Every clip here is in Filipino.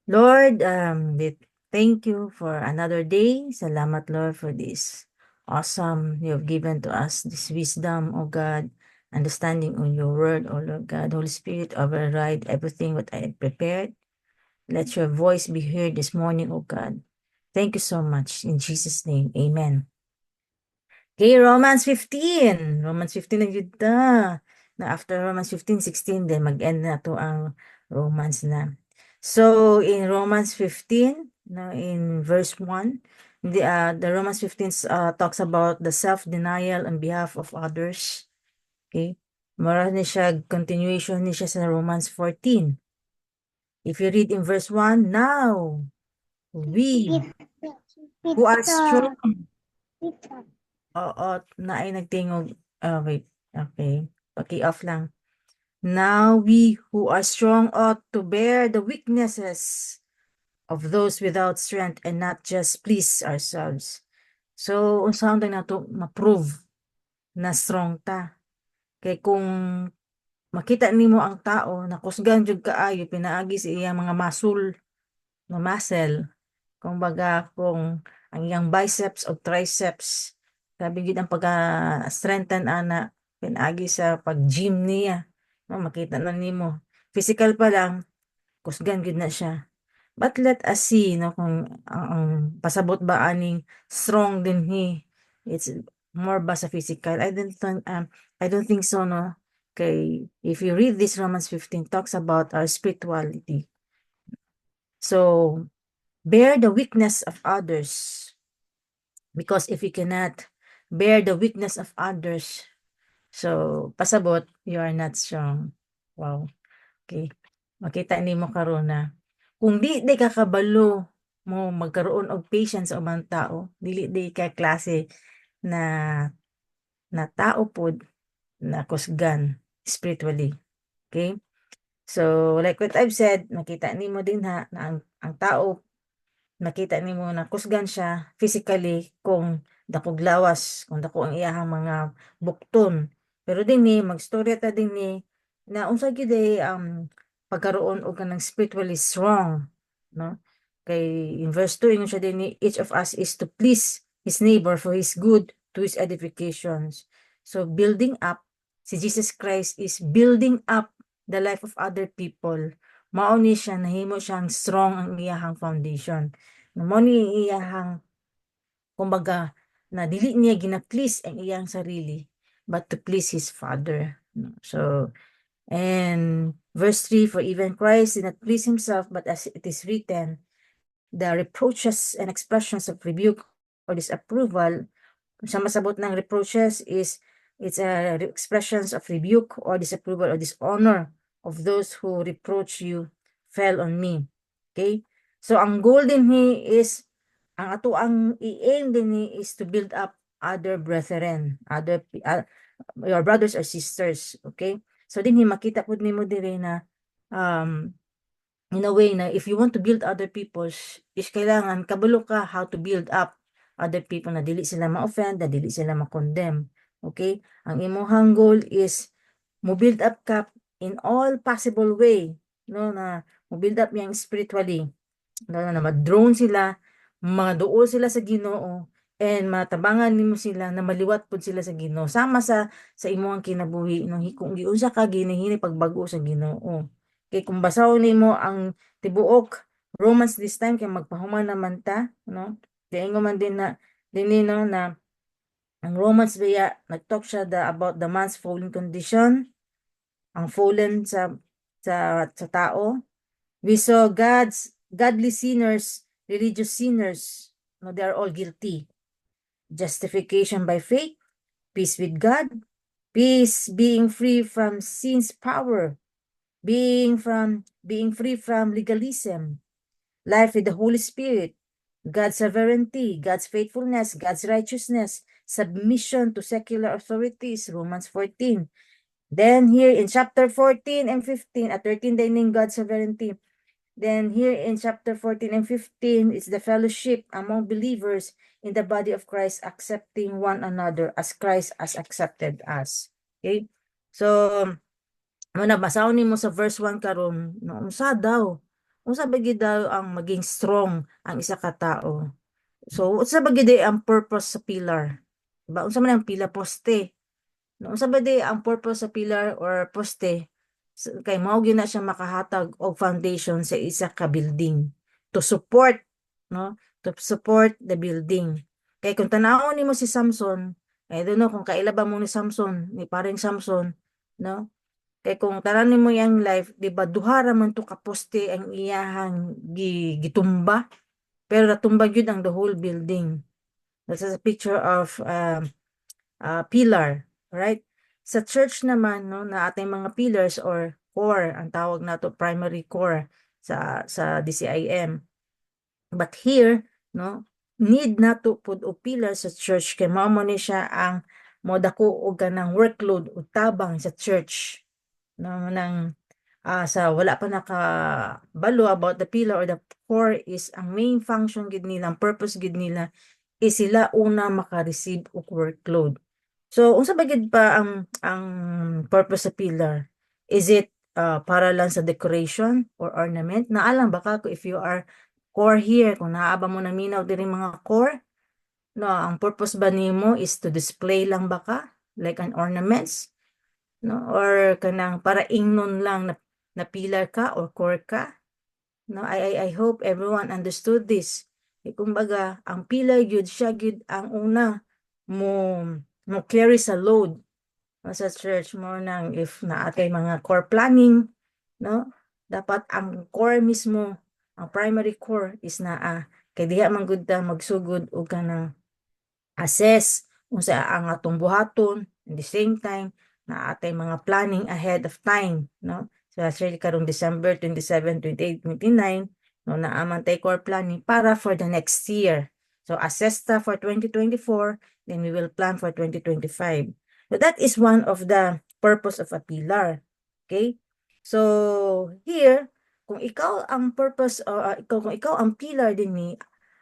Lord, thank you for another day. Salamat, Lord, for this awesome you have given to us, this wisdom, oh God, understanding on your word, oh Lord God. Holy Spirit, override everything what I have prepared. Let your voice be heard this morning, oh God. Thank you so much. In Jesus' name, amen. Okay, Romans 15. Romans 15 na yun na after Romans 15, 16, then mag-end na to ang Romans na. So, in Romans 15, in verse 1, the Romans 15 talks about the self-denial on behalf of others. Okay? Mara ni siya, continuation ni siya sa Romans 14. If you read in verse 1, now, we who are strong. Oo, na ay nagtingog. Wait. Okay. Paki-off lang. Now we who are strong ought to bear the weaknesses of those without strength and not just please ourselves. So, unsaon na to ma-prove na strong ta. Kay kung makita nimo ang tao na kusgan jud kaayo pinaagi sa iyang mga muscle. Kumbaga kung ang iyang biceps o triceps sabi gid ang pagka-strengthen ana pinaagi sa pag-gym niya. No, makita na nimo. Physical pa lang kusgan gid na siya. But let us see no kung ang pasabot ba aning strong din it's more ba sa physical. I don't think so no. Kay if you read this Romans 15 talks about our spirituality. So bear the weakness of others. Because if you cannot bear the weakness of others, so pasabot, you are not strong. Wow. Okay. Makita ni mo karon na kung di ka kabalo mo magkaroon og patience sa ubang tao, dili di ka klase na tao pod na kusgan spiritually. Okay? So like what I've said, makita nimo din na ang tao nakita nimo na kusgan siya physically kung dakog lawas, kung dako ang iyahang mga bukton. Pero dinhi magstorya ta dinhi na unsa gyud pagkaroon og kanang spiritually strong, no? Kay in verse 2 ingon siya dinhi, each of us is to please his neighbor for his good to his edifications. So building up, si Jesus Christ is building up the life of other people. Mao ni siya nahimo siyang strong ang iyahang foundation. Mao ni iyahang kumbaga na dili niya gina-please ang iyang sarili but to please his Father. No? So and verse 3, for even Christ did not please himself, but as it is written, the reproaches and expressions of rebuke or disapproval, sa masabot ng reproaches is it's a expressions of rebuke or disapproval or dishonor of those who reproach you fell on me. Okay? So ang goal din is ang ato ang i-aim din is to build up other brethren, your brothers or sisters, okay? So din makita pud nimo dire na in a way na if you want to build other people's is kailangan kabalo ka how to build up other people na dili sila ma-offend, na dili sila ma-condemn. Okay? Ang imong goal is mo build up ka in all possible way, no, na mo build up yang spiritually, no, na ma-drone sila, maduol sila sa Ginoo, and matabangan nimo sila na maliwat pud sila sa Ginoo sama sa imong kinabuhi no kung giunsa ka ginahini pagbago sa Ginoo. Kay kung basahon nimo ang tibuok Romans this time kay magpahuman naman ta, no? Kay ingon man din na dinhi no na ang Romans biya nagtalk siya about the man's fallen condition, ang fallen sa tao. We saw godly sinners, religious sinners, no, they are all guilty. Justification by faith, peace with God, peace being free from sin's power, being free from legalism, life with the Holy Spirit, God's sovereignty, God's faithfulness, God's righteousness, submission to secular authorities, Romans 14. Then here in chapter 14 and 15, at 13 din God's sovereignty. Then here in chapter 14 and 15 is the fellowship among believers in the body of Christ, accepting one another as Christ has accepted us. Okay? So, basahon nimo sa verse 1 karon, no, unsa daw unsa ba gyud daw ang maging strong ang isa ka tawo. So unsa ba gyud ang purpose sa pillar? Diba? Unsa man ang pila poste? No, unsa ba di ang purpose sa pillar or poste? Kay mao gyud na siya makahatag og foundation sa isa ka building to support, no? To support the building. Kay kung tanawon nimo si Samson, I don't know kung kaila ba mo ni Samson, ni paring Samson, no? Kay kung tanan nimo yang life, di ba duha ra man to ka poste ang iyahang gitumba, pero natumba gyud ang the whole building. That's a picture of pillar, right? Sa church naman, no, na ating mga pillars or core, ang tawag nato primary core sa DCIM. But here, no, need nato pud og pillar sa church kay mao mo ni siya ang modako og kanang workload o tabang sa church. No, nang sa wala pa nakabalo about the pillar or the core is ang main function gid nila, ang purpose gid nila is sila una maka-receive og workload. So unsa ba gid pa ang purpose sa pillar? Is it para lang sa decoration or ornament? Naalang baka ko if you are core here, kung naaba mo naminaw diri mga core, no, ang purpose ba nimo is to display lang baka like an ornaments, no, or kanang para ingnon lang na pillar ka or core ka? No, I hope everyone understood this. Kumbaga, ang pillar gyud siya gyud ang una mo mo carry sa load, no, sa church mo nang if naatay mga core planning, no, dapat ang core mismo, ang primary core is naa kay diha man gud ta magsugod og kanang assess unsa ang atong buhaton, at the same time na atay mga planning ahead of time, no, so especially karong December 27, 28, 29, no, naaman tay core planning para for the next year. So assess ta for 2024, then we will plan for 2025. So that is one of the purpose of a pillar. Okay, so here kung ikaw ang purpose kung ikaw ang pillar din ni,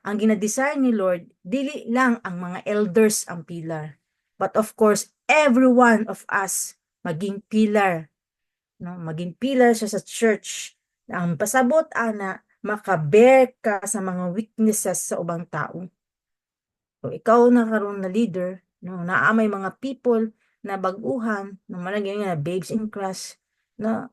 ang gina-desire ni Lord, dili lang ang mga elders ang pillar. But of course, every one of us maging pillar. No? Maging pillar siya sa church. Ang pasabot, ana, makabear ka sa mga weaknesses sa ubang tao. So, ikaw na karon na leader, no? Naamay mga people na baguhan, no? Malagyan nga babes in Christ, na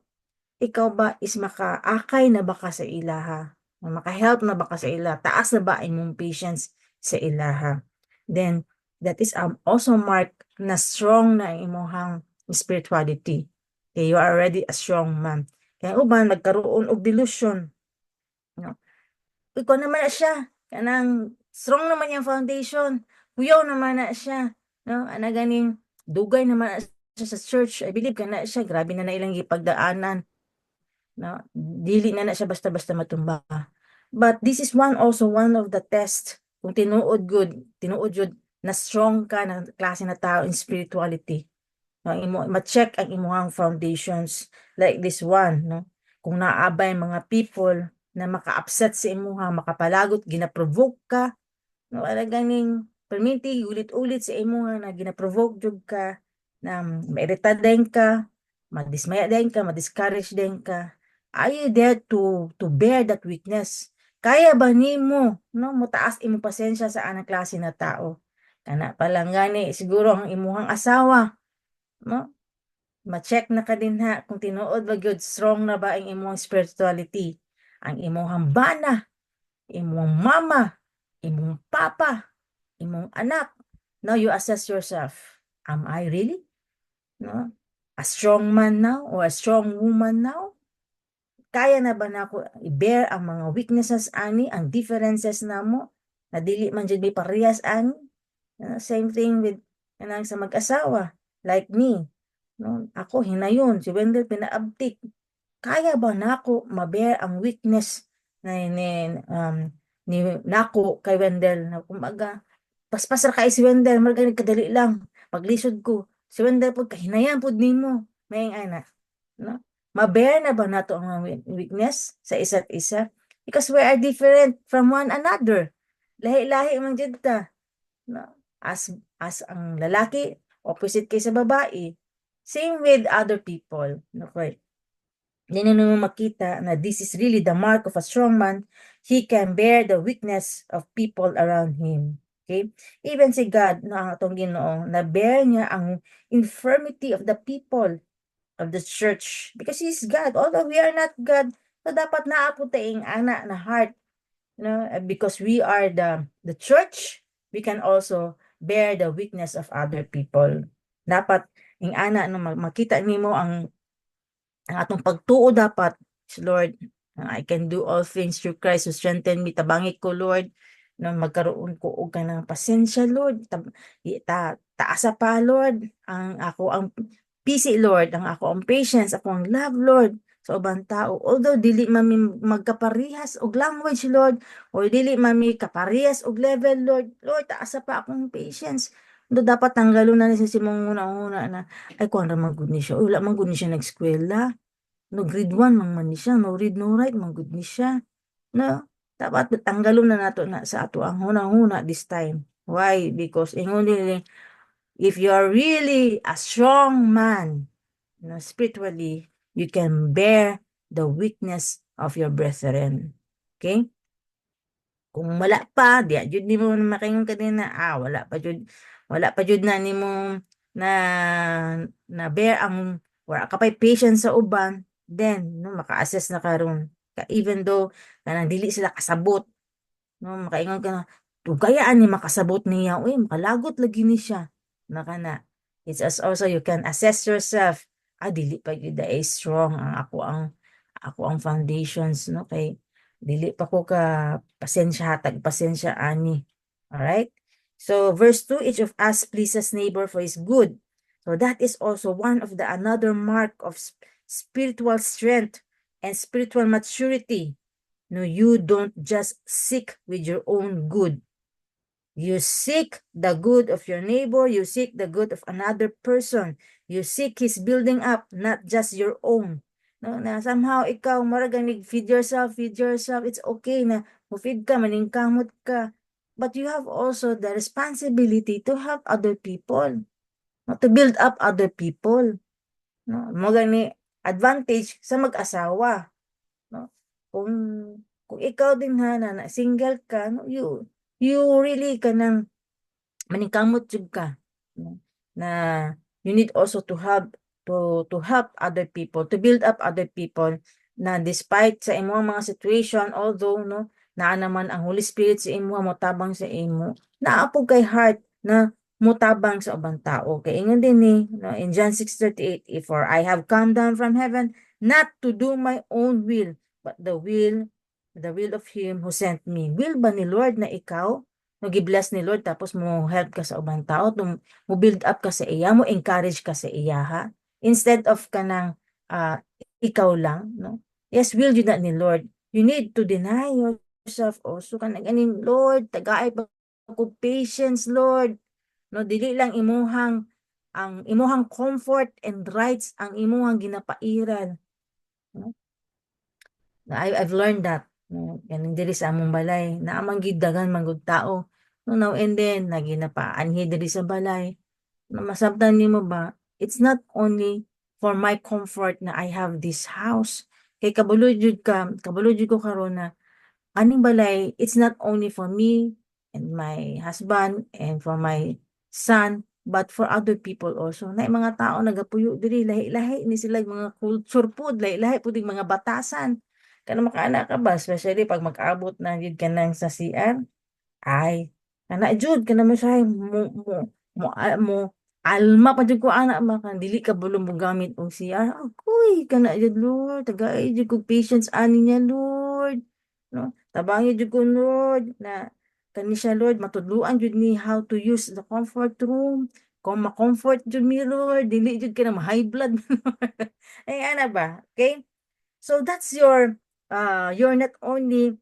ikaw ba is makaakay na baka sa ilaha? Maka-help na baka sa ila? Taas na ba imong patience sa ilaha? Then, that is also mark na strong na imong spirituality. Okay, you are already a strong man. Kaya uban, nagkaroon og delusion. No? Ikaw naman na siya. Kanang strong naman yung foundation. Kuyaw naman na siya. No? Ana ganing dugay naman na siya sa church. I believe ka na siya. Grabe na ilang ipagdaanan. No, dili na siya basta-basta matumba. But this is also one of the test kung tinuod good na strong ka na klase na tao in spirituality. No, ma-check ang imong foundations like this one, no. Kung naabay mga people na maka-upset sa imuha, makapalagot, gina-provoke ka, no, wala ganing perminti ulit-ulit sa imuha na gina-provoke jud ka, na mairita din ka, madismaya din ka, madiscourage din ka. Are you there to bear that weakness? Kaya ba nimo, no, mutaas imong pasensya sa anang klase na tao? Kana pa lang gani siguro ang imuhang asawa, no? Ma-check na ka din ha kung tinuod ba gyud strong na ba ang imong spirituality. Ang imong bana, imong mama, imong papa, imong anak. Now you assess yourself. Am I really, no, a strong man now or a strong woman now? Kaya na ba nako i-bear ang mga weaknesses ani, ang differences namo, na dili man jud may parehas ani? Same thing with kanang sa mag-asawa, like me, no? Ako hinayon, si Wendell pinaabtik. Kaya ba nako ma-bear ang weakness ni nako kay Wendell, na kumbaga paspas ra kay si Wendell, marga kadali lang paglisod ko. Si Wendell pud kahinayan pud nimo, may ana, no? Mabear na ba nato ang weakness sa isa't isa? Because we are different from one another. Lahi-lahi man jud ta. No? As ang lalaki, opposite kay sa babae. Same with other people. Okay. Yan yung makita na this is really the mark of a strong man. He can bear the weakness of people around him. Okay? Even si God, no, ang atong Ginoo, na bear niya ang infirmity of the people of the church because He's God. Although we are not God, so dapat naapunta ang ana na heart. Because we are the church, we can also bear the weakness of other people. Dapat ang ana no makita nimo ang atong pagtuo dapat, Lord, I can do all things through Christ who strengthen me. Tabangi ko, Lord, na magkaroon ko og kanang pasensya, Lord. Taasa pa, Lord, ang pisi, Lord, ang ako ang patience, ako ang love, Lord, sa ubang tao. Although dili mami magkaparehas og language, Lord, or dili mami kaparehas og level, Lord, Lord, taasa pa akong patience. Dapat tanggalon na ni sa simong una-una na ay kuan ra man gud ni siya. Wala man gud ni siya nag-eskwela. No grade 1 man ni siya. No read, no write man gud ni siya. No, dapat tanggalon na nato na sa ato ang hunang-huna this time. Why? Because ingon nila, if you are really a strong man, spiritually, you can bear the weakness of your brethren. Okay? Kung wala pa, di jud nimo makaingon kanina, wala pa jud na nimo na na bear ang wala ka pa'y patience sa uban, then no maka-assess na karon. Even though kanang dili sila kasabot, no makaingon ka na tugayaan ni makasabot niya, uy makalagot lagi ni siya. Naka na. It's as also you can assess yourself. Dili pa gyud ay strong ang ako ang foundations, no, kay dili pa ko ka pasensya hatag pasensya ani. Alright? So verse 2, each of us pleases neighbor for his good. So that is also one of the another mark of spiritual strength and spiritual maturity. No, you don't just seek with your own good. You seek the good of your neighbor. You seek the good of another person. You seek his building up, not just your own. No, na somehow ikaw maraganig feed yourself. It's okay na mo-feed ka, maningkamot ka. But you have also the responsibility to help other people. No, to build up other people. No, mo gani advantage sa mag-asawa. No? Kung kung ikaw din na single ka, no, you really kanang maningkamot jud ka, no? Na you need also to help other people, to build up other people na despite sa imong mga situation, although no naa naman ang Holy Spirit sa imo motabang sa imo, naa po kay heart na motabang sa ubang tao. Kay ingon din ni no, in John 6:38, "For I have come down from heaven not to do my own will, but the will of him who sent me." Will ba ni Lord na ikaw gi-bless ni Lord tapos mo help ka sa ubang tao, mo build up ka sa iya, mo encourage ka sa iya, ha? Instead of kanang ikaw lang, no? Yes, will you not ni Lord. You need to deny yourself also kanang ganing, Lord, tagaay pa ko patience, Lord. No, dili lang ang imuhang comfort and rights ang imuhang ginapairan, no? I've learned that. No, yan diri sa among balay. Naamang gid daghan man gud tao. No, now and then naginapaanhi diri sa balay. No, masabtan nimo ba? It's not only for my comfort na I have this house. Kay kabalo jud ko karon na aning balay, it's not only for me and my husband and for my son, but for other people also. Na mga tao nagapuyo diri, lahi-lahi ni sila mga culture pod, lahi-lahi pud mga batasan. Kana makaana ka ba, especially pag mag-abot na gyud ka nang sa CR, ay kana jud kana mo say mo alma pa jud ko ana ba kan dili ka bulong mo gamit og CR. Akoy kana jud Lord, tagay jud ko patience ani niya Lord. No? Tabangi jud ko Lord na kani siya Lord matudluan jud ni how to use the comfort room. Kung ma-comfort jud mi Lord, dili jud ka na ma-high blood. Ay ana ba? Okay? So that's you're not only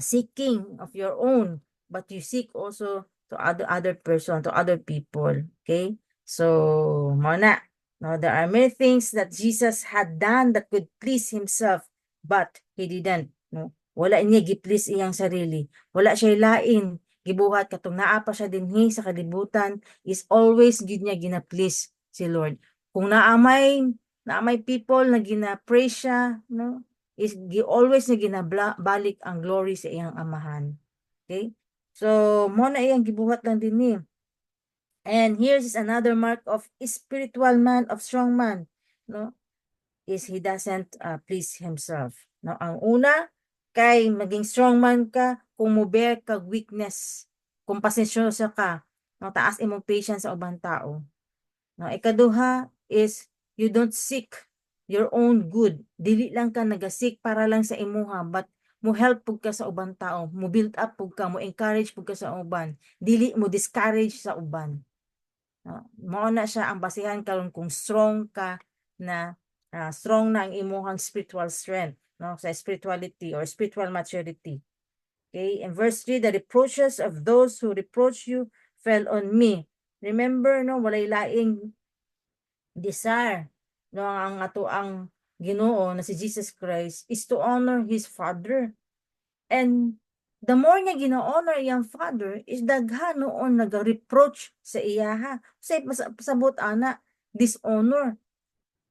seeking of your own, but you seek also to other person, to other people. Okay? So, muna. No, there are many things that Jesus had done that could please himself, but he didn't. No? Wala niya gi-please iyang sarili. Wala siya lain. Gibuhat katong naa pa siya dinhi sa kalibutan is always gid niya gina-please si Lord. Kung naamay na may people na gina-praise siya, no? Is always na ginabalik ang glory sa iyang amahan. Okay? So, mo na iyang gibuhat lang din ni. And here's another mark of spiritual man, of strong man, no? Is he doesn't please himself. No, ang una kay maging strong man ka kung mobear kag weakness, kung pasensyosa ka, no, taas imong patience sa ubang tao. No, ikaduha is you don't seek your own good. Dili lang ka nagasik para lang sa imuha, but mo help pug ka sa ubang tao, mo build up pug ka, mo encourage pug ka sa uban. Dili mo discourage sa uban. No, mao na siya ang basihan karon kung strong ka na strong na ang imuhang spiritual strength, no, sa spirituality or spiritual maturity. Okay, in verse 3, the reproaches of those who reproach you fell on me. Remember, no, walay laing desire, no, ang ato ang Ginoo na si Jesus Christ is to honor his Father. And the more niya gina-honor iyang Father is daghan noon nag-reproach sa iya ha. Say pasabot ana dishonor.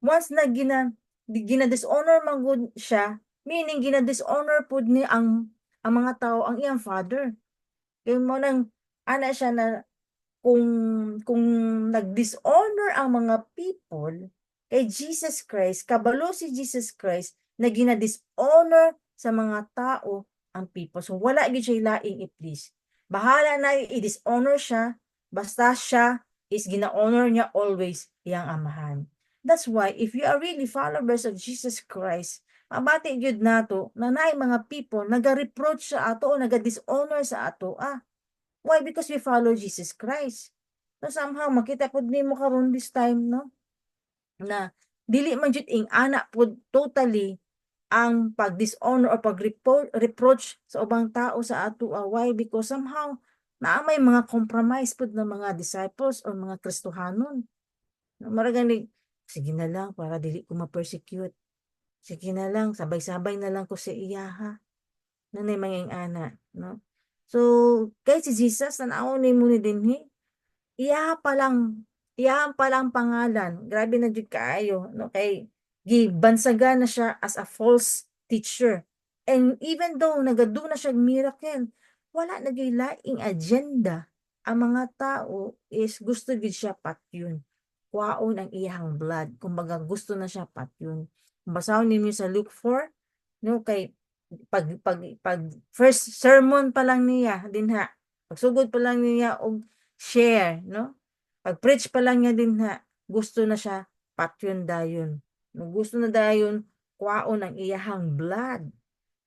Once na gina-dishonor man gud siya, meaning gina-dishonor pud ni ang mga tao ang iyang Father. Kay mo nang ana siya na kung nag-dishonor ang mga people kay Jesus Christ, kabalo si Jesus Christ na gina-dishonor sa mga tao ang people. So wala gyud siya laing i-please. Bahala na i-dishonor siya, basta siya is gina-honor niya always iyang amahan. That's why if you are really followers of Jesus Christ, mabati gyud nato na naay mga people naga-reproach sa ato o naga-dishonor sa ato. Why? Because we follow Jesus Christ. So somehow makita pud nimo karon this time, no, na dili man jud ing ana pud totally ang pag-dishonor o pag-reproach sa ubang tao sa ato. Why? Because somehow naamay mga compromise pud ng mga disciples o mga Kristohanon. Maragani, sige na lang para dili ko ma-persecute. Sige na lang, sabay-sabay na lang ko sa iya ha. Nanay mga ana, no? So, kay si Jesus, tanaw ni mo ni dinhi, iya pa lang pangalan, grabe na jud kaayo, no? Kay gibansagan na siya as a false teacher. And even though nagadu na siya miracle, wala na gyud laing agenda. Ang mga tao is gusto gid siya patyon. Kwaon ang iyang blood. Kumbaga gusto na siya patyon. Kung basahon ninyo sa Luke 4, no, kay pag first sermon pa lang niya dinha, pagsugod pa lang niya og share, no, pag preach pa lang niya dinha, gusto na siya patyon dayon, gusto na dayon kwaon ang iyahang blood.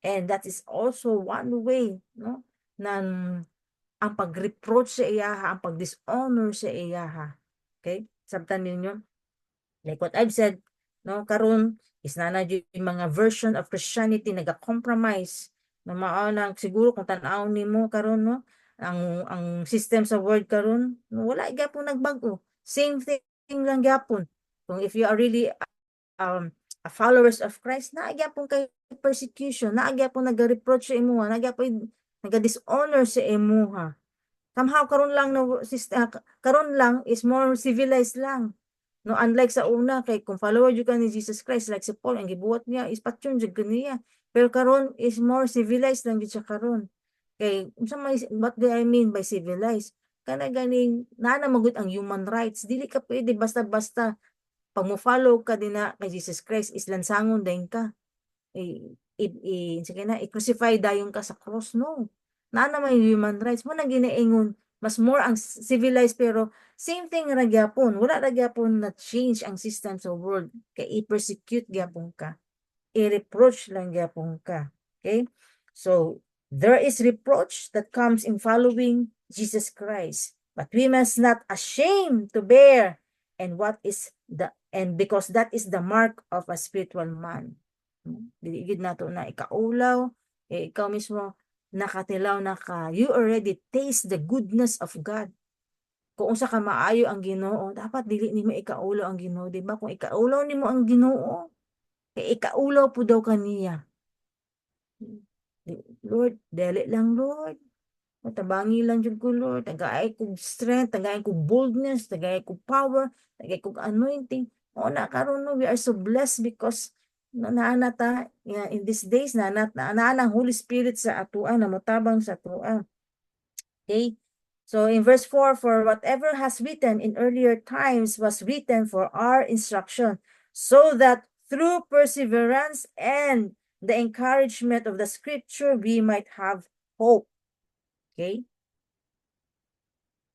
And that is also one way, no, nan ang pag-reproach sa iyaha, ang pag-dishonor sa iyaha. Okay, sabtan ninyo, like what I've said, no, karon is na yung mga version of Christianity naga-compromise na mao na siguro kung tan-aw nimo karon, no, ang system sa world karon, no, wala gyapon nagbago, same thing lang gyapon. Kung if you are really a followers of Christ, na gyapon kay persecution, na gyapon nag-reproach sa imuha, na gyapon naga-dishonor sa imuha. Somehow karon lang no, karon lang is more civilized lang. No, unlike sa una kay kung follower jud ka ni Jesus Christ, like si Paul ang gibuhat niya is patyon jud kaniya. Pero karon is more civilized lang jud siya karon. Kay what do I mean by civilized? Kana ganing naa magud ang human rights. Dili ka pwede basta-basta pag mo follow ka din na kay Jesus Christ is lansangon din ka. Sige na, i-crucify dayon ka sa cross, no. Naa naman human rights mo na ginaingon mas more ang civilized pero same thing ra gyapon, wala ra gyapon na change ang system sa world kay i-persecute gyapon ka, i-reproach lang gyapon ka. Okay, so there is reproach that comes in following Jesus Christ, but we must not ashamed to bear and because that is the mark of a spiritual man. Dili gid nato na ikaulaw, ikaw mismo nakatilaw na ka, you already taste the goodness of God. Kung unsa ka maayo ang Ginoo, dapat dili nimo ikaulaw ang Ginoo, di ba? Kung ikaulaw nimo ang Ginoo, ikaulaw po daw kaniya. Lord, dali lang Lord. Matabangi lang jud ko Lord, tagaay kog strength, tagaay kog boldness, tagaay kog power, tagaay kog anointing. O na karon no, we are so blessed because naana ta in these days na ang Holy Spirit sa atuan na motabang sa atuan. Okay? So in verse 4, for whatever has written in earlier times was written for our instruction, so that through perseverance and the encouragement of the scripture, we might have hope. Okay?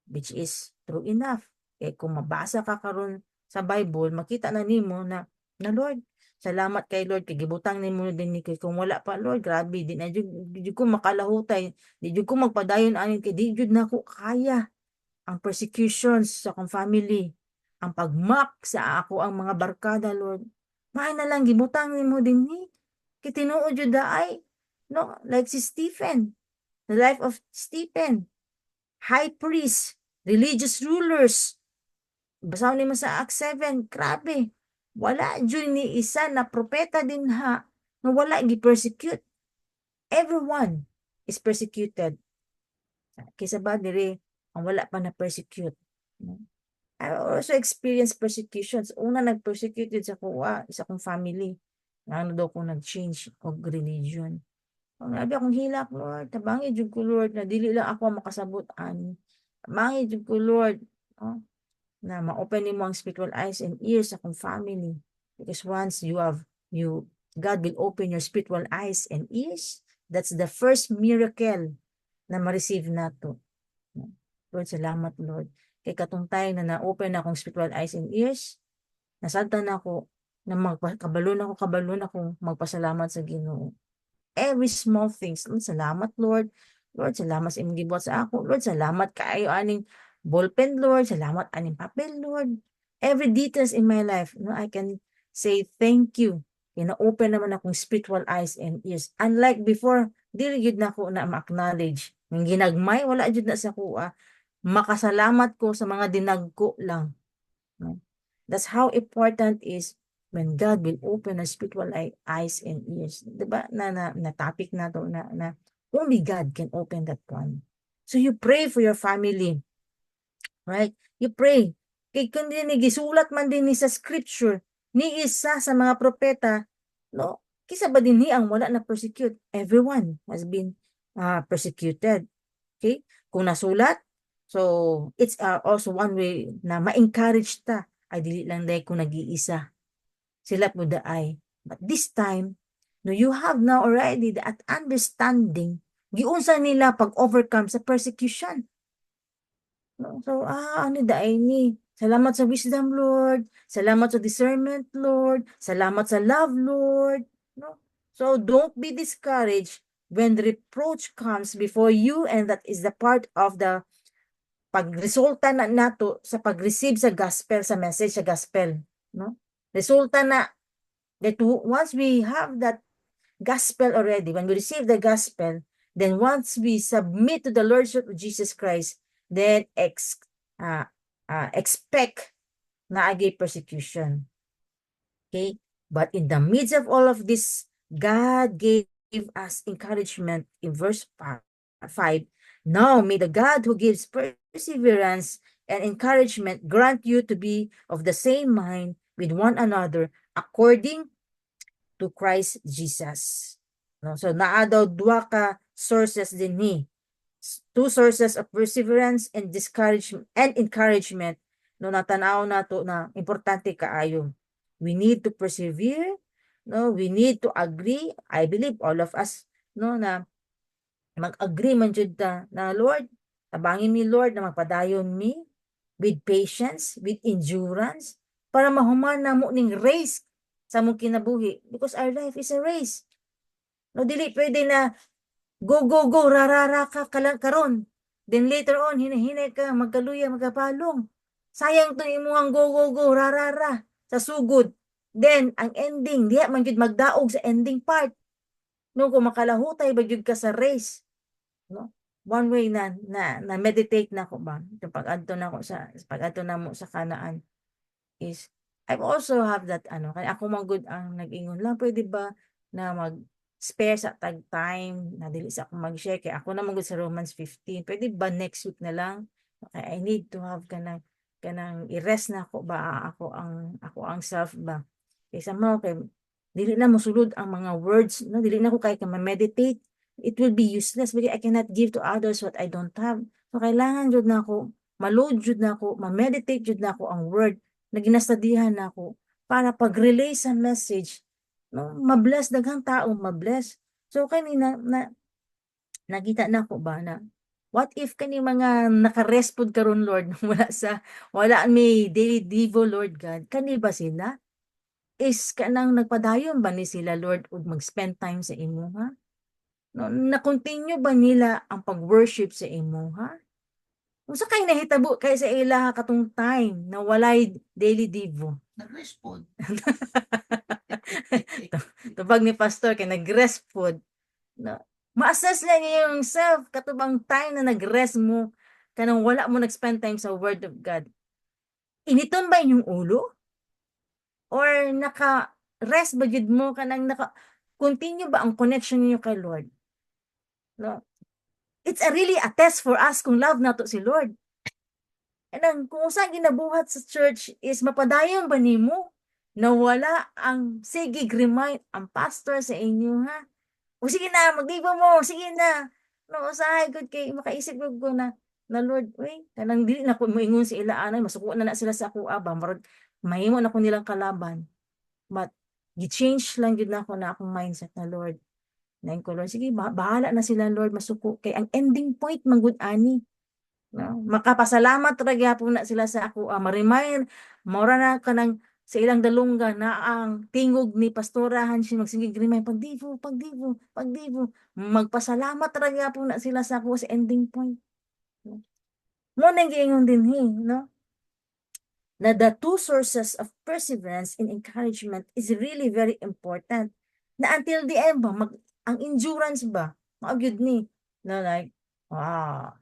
Which is true enough. Kung mabasa ka karon sa Bible, makita na nimo na Lord, salamat kay Lord kay gibutang nimo din ni kay kung wala pa Lord, grabe di na jud ko makalahutay, di jud ko magpadayon anin kay di jud nako kaya ang persecutions sa akong family, ang pagmak sa ako ang mga barkada Lord. Maay na lang gibutang nimo din ni kay tinuod jud daay no like si Stephen, the life of Stephen, high priest, religious rulers. Basaw nimo sa Acts 7, grabe. Wala dyan ni isa na propeta din ha, na wala gi-persecute. Everyone is persecuted. Kaysa ba diri, ang wala pa na persecute. I also experienced persecutions. Una nag-persecuted sa kuwa, sa kong family. Ano daw kung nag-change of religion. Ang grabe akong hilak, Lord. Tabangi jud ko, Lord, na dili lang ako makasabot ani. Tabangi jud ko, Lord. Oh, na ma-open mo ang spiritual eyes and ears sa akong family. Because once God will open your spiritual eyes and ears. That's the first miracle na ma-receive nato. Lord, salamat, Lord. Kay katong time na na-open akong spiritual eyes and ears, nasabtan ako na kabalon ako magpasalamat sa Ginoo. Every small things. Lord, salamat, Lord. Lord, salamat sa imong gibuhat sa ako. Lord, salamat kaayo aning ballpen, Lord. Salamat aning papel, Lord. Every details in my life, I can say thank you. Kina-open naman akong spiritual eyes and ears. Unlike before, dili gyud na ako na ma-acknowledge. Ng ginagmay, wala gyud na sa kuha. Makasalamat ko sa mga dinagko lang. That's how important is when God will open our spiritual eyes and ears. Diba? Na topic na to na only God can open that one. So you pray for your family. Right? You pray. Kay kung din gisulat man din ni sa scripture, ni isa sa mga propeta, no? Kisa ba din ni ang wala na persecute? Everyone has been persecuted. Okay? Kung nasulat, so it's also one way na ma-encourage ta. Ay, dili lang dahil kung nag-iisa. Sila po daay. But this time, no, you have now already that understanding. Giunsa nila pag-overcome sa persecution. No? So, ano daay ni? Salamat sa wisdom, Lord. Salamat sa discernment, Lord. Salamat sa love, Lord. No? So, don't be discouraged when the reproach comes before you, and that is the part of the pagresulta na nato sa pag-receive sa gospel, sa message sa gospel, no? Resulta na that once we have that gospel already, when we receive the gospel, then once we submit to the Lordship of Jesus Christ, then expect na agay persecution. Okay? But in the midst of all of this, God gave us encouragement in verse 5. Now may the God who gives perseverance and encouragement grant you to be of the same mind with one another according to Christ Jesus. No? So naa daw dua ka sources din ni. Two sources of perseverance and discouragement and encouragement. No, natanaw nato na importante kaayo. We need to persevere. No, we need to agree. I believe all of us, no, na mag-agree man jud ta na Lord, tabangin mi Lord na magpadayon mi with patience, with endurance para mahuman na mo ning race sa mong kinabuhi, because our life is a race. No, dili pwede na go go go rarara ka karon, then later on hinahinay ka magkaluya magkapalong. Sayang tong imuhang go go go rarara sa sugod. Then ang ending diha man jud magdaog sa ending part. No, kung makalahutay ba jud ka sa race, no? One way na meditate na ko ba pag-adto na ko sa pag-adto na mo sa Kanaan is I also have that kaya ako man good ang nag-ingon lang pwede ba na mag-spare sa tag time na dili sa ako mag-share kay ako na man good sa Romans 15, pwede ba next week na lang? Okay, I need to have ka na kanang i-rest na ako ba ako ang self ba kaysa mo kay dili na mosulod ang mga words no dili na ko kay ma-meditate, it will be useless because I cannot give to others what I don't have. So kailangan jud na ako ma-load jud na ako ma-meditate jud na ako ang word na ginastudihan na ako para pag-relay sa message no ma-bless daghang tao ma-bless. So kanina nakita na ko ba na what if kani mga naka-rest pod karon Lord wala may daily devo Lord God kani ba sila is kanang nagpadayon ba ni sila Lord ug mag-spend time sa imo ha no, na-continue ba nila ang pag-worship sa imo ha unsa kay nahitabo kay sa ila katong time na walay daily devo Nag-respond. tubag ni pastor kay nag-rest pod na ma-assess lang yung self katubang time na nag-rest mo kanang wala mo nag-spend time sa word of God. Initon ba inyong ulo? Or naka-rest ba jud mo kanang continue ba ang connection niyo kay Lord? No? It's a really a test for us kung love nato si Lord. And kung saan ginabuhat sa church is mapadayon ba nimo na wala ang sigig remind ang pastor sa inyo ha? O sige na, magdibo mo, sige na. No, usahay gud kay makaisip gud ko na Lord, uy, kanang dili na ko moingon sa ila anay, masuko na sila sa ako ba, marag mahimo na ko nilang kalaban. But gi-change lang gud na ako na akong mindset na Lord. Nain ko Lord, sige, bahala na sila Lord, masuko kay ang ending point man gud ani. No? Makapasalamat ra gyapon na sila sa ako, ma-remind mora na kanang sa ilang dalunggan na ang tingog ni Pastora Hanshin magsingig remind pagdivo, pagdivo, pagdivo. Magpasalamat ra gyapon na sila sa ako sa ending point. No? Mo nang giingon dinhi, no? Na the two sources of perseverance and encouragement is really very important. Na until the end ba, ang endurance ba, maagyod ni, na like,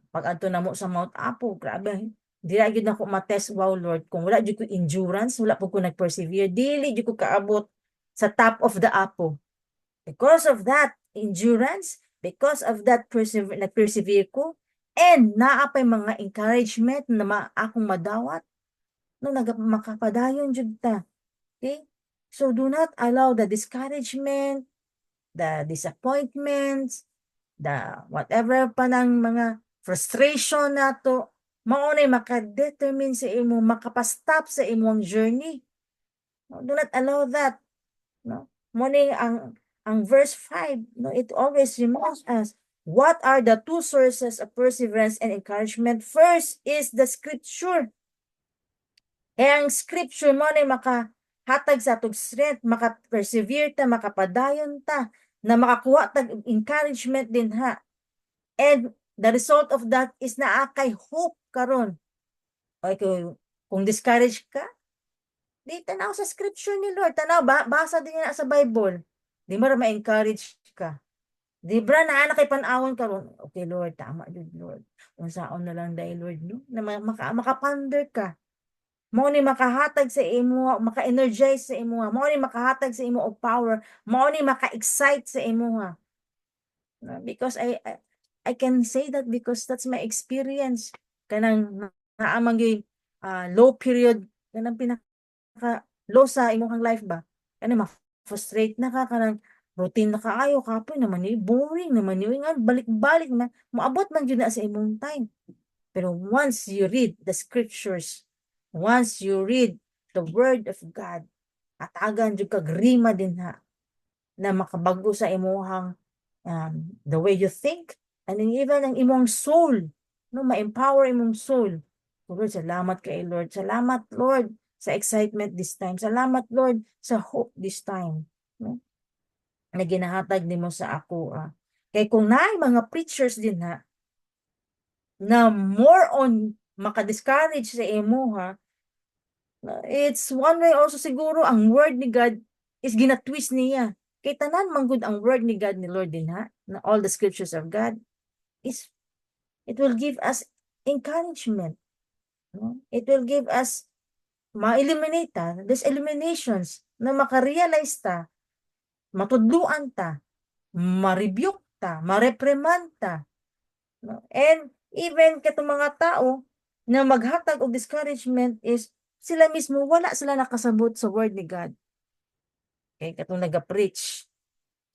pag adto na mo sa Mount Apo, grabe, di gyud nako matest, wow Lord, kung wala jud ko endurance, wala po ko nag-persevere, dili jud ko kaabot sa top of the Apo. Because of that endurance, because of that nag-persevere ko, and naapay mga encouragement na akong madawat, no makapadayon jud ta. Okay? So do not allow the discouragement, the disappointments, the whatever pa ng mga frustration nato mao nay maka-determine sa imo makapastop sa imong journey. No, do not allow that. No? Mo ni ang verse 5, no, it always reminds us what are the two sources of perseverance and encouragement. First is the scripture. Ang scripture mo na makahatag sa atong strength, maka-persevere ta, makapadayon ta, na makakuha tag encouragement din ha. And the result of that is na kay hope karon. Okay, kung discouraged ka, di tanaw sa scripture ni Lord, tanaw basa din na sa Bible. Di mo ra ma-encourage ka. Di ba na kay panawon karon? Okay Lord, tama jud Lord. Unsaon na lang dai Lord no, na makapander ka. Mao ni makahatag sa imo, maka-energize sa imo, mao ni makahatag sa imo og power, mao ni maka-excite sa imo ha. Because I can say that because that's my experience. Kanang naamang low period, kanang pinaka low sa imong life ba. Kanang ma-frustrate na ka kanang routine na kaayo kapoy naman ni boring naman ni nga balik-balik na moabot man gyud na sa imong time. Pero once you read the scriptures, once you read the word of God, atagan jud kag rima din ha na makabago sa imuhang the way you think and even ang imong soul, no, ma-empower imong soul. Lord, salamat kay Lord. Salamat Lord sa excitement this time. Salamat Lord sa hope this time. No? Na ginahatag nimo sa ako. Kay kung naay mga preachers din ha na more on maka-discourage sa imo ha, it's one way also siguro ang word ni God is gina-twist niya. Kay tanan man gud ang word ni God ni Lord din ha, na all the scriptures of God is it will give us encouragement. No? It will give us ma-eliminate ta, these eliminations na makarealize ta, matudluan ta, ma-rebuke ta, ma-reprimand ta. No? And even katong mga tao na maghatag og discouragement is sila mismo wala sila nakasabot sa word ni God. Okay, katong naga-preach.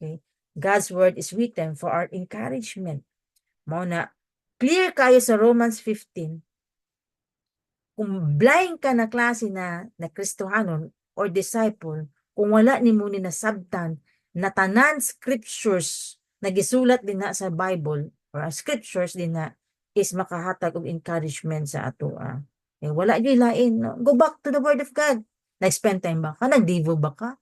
Okay? God's word is written for our encouragement. Mao na clear kayo sa Romans 15. Kung blind ka na klase na Kristohanon or disciple, kung wala nimo ni nasabtan na tanan scriptures na gisulat din na sa Bible or scriptures din na is makahatag og encouragement sa ato. Wala gyud lain. No? Go back to the word of God. Nag-spend time ba ka? Nag-devo ba ka?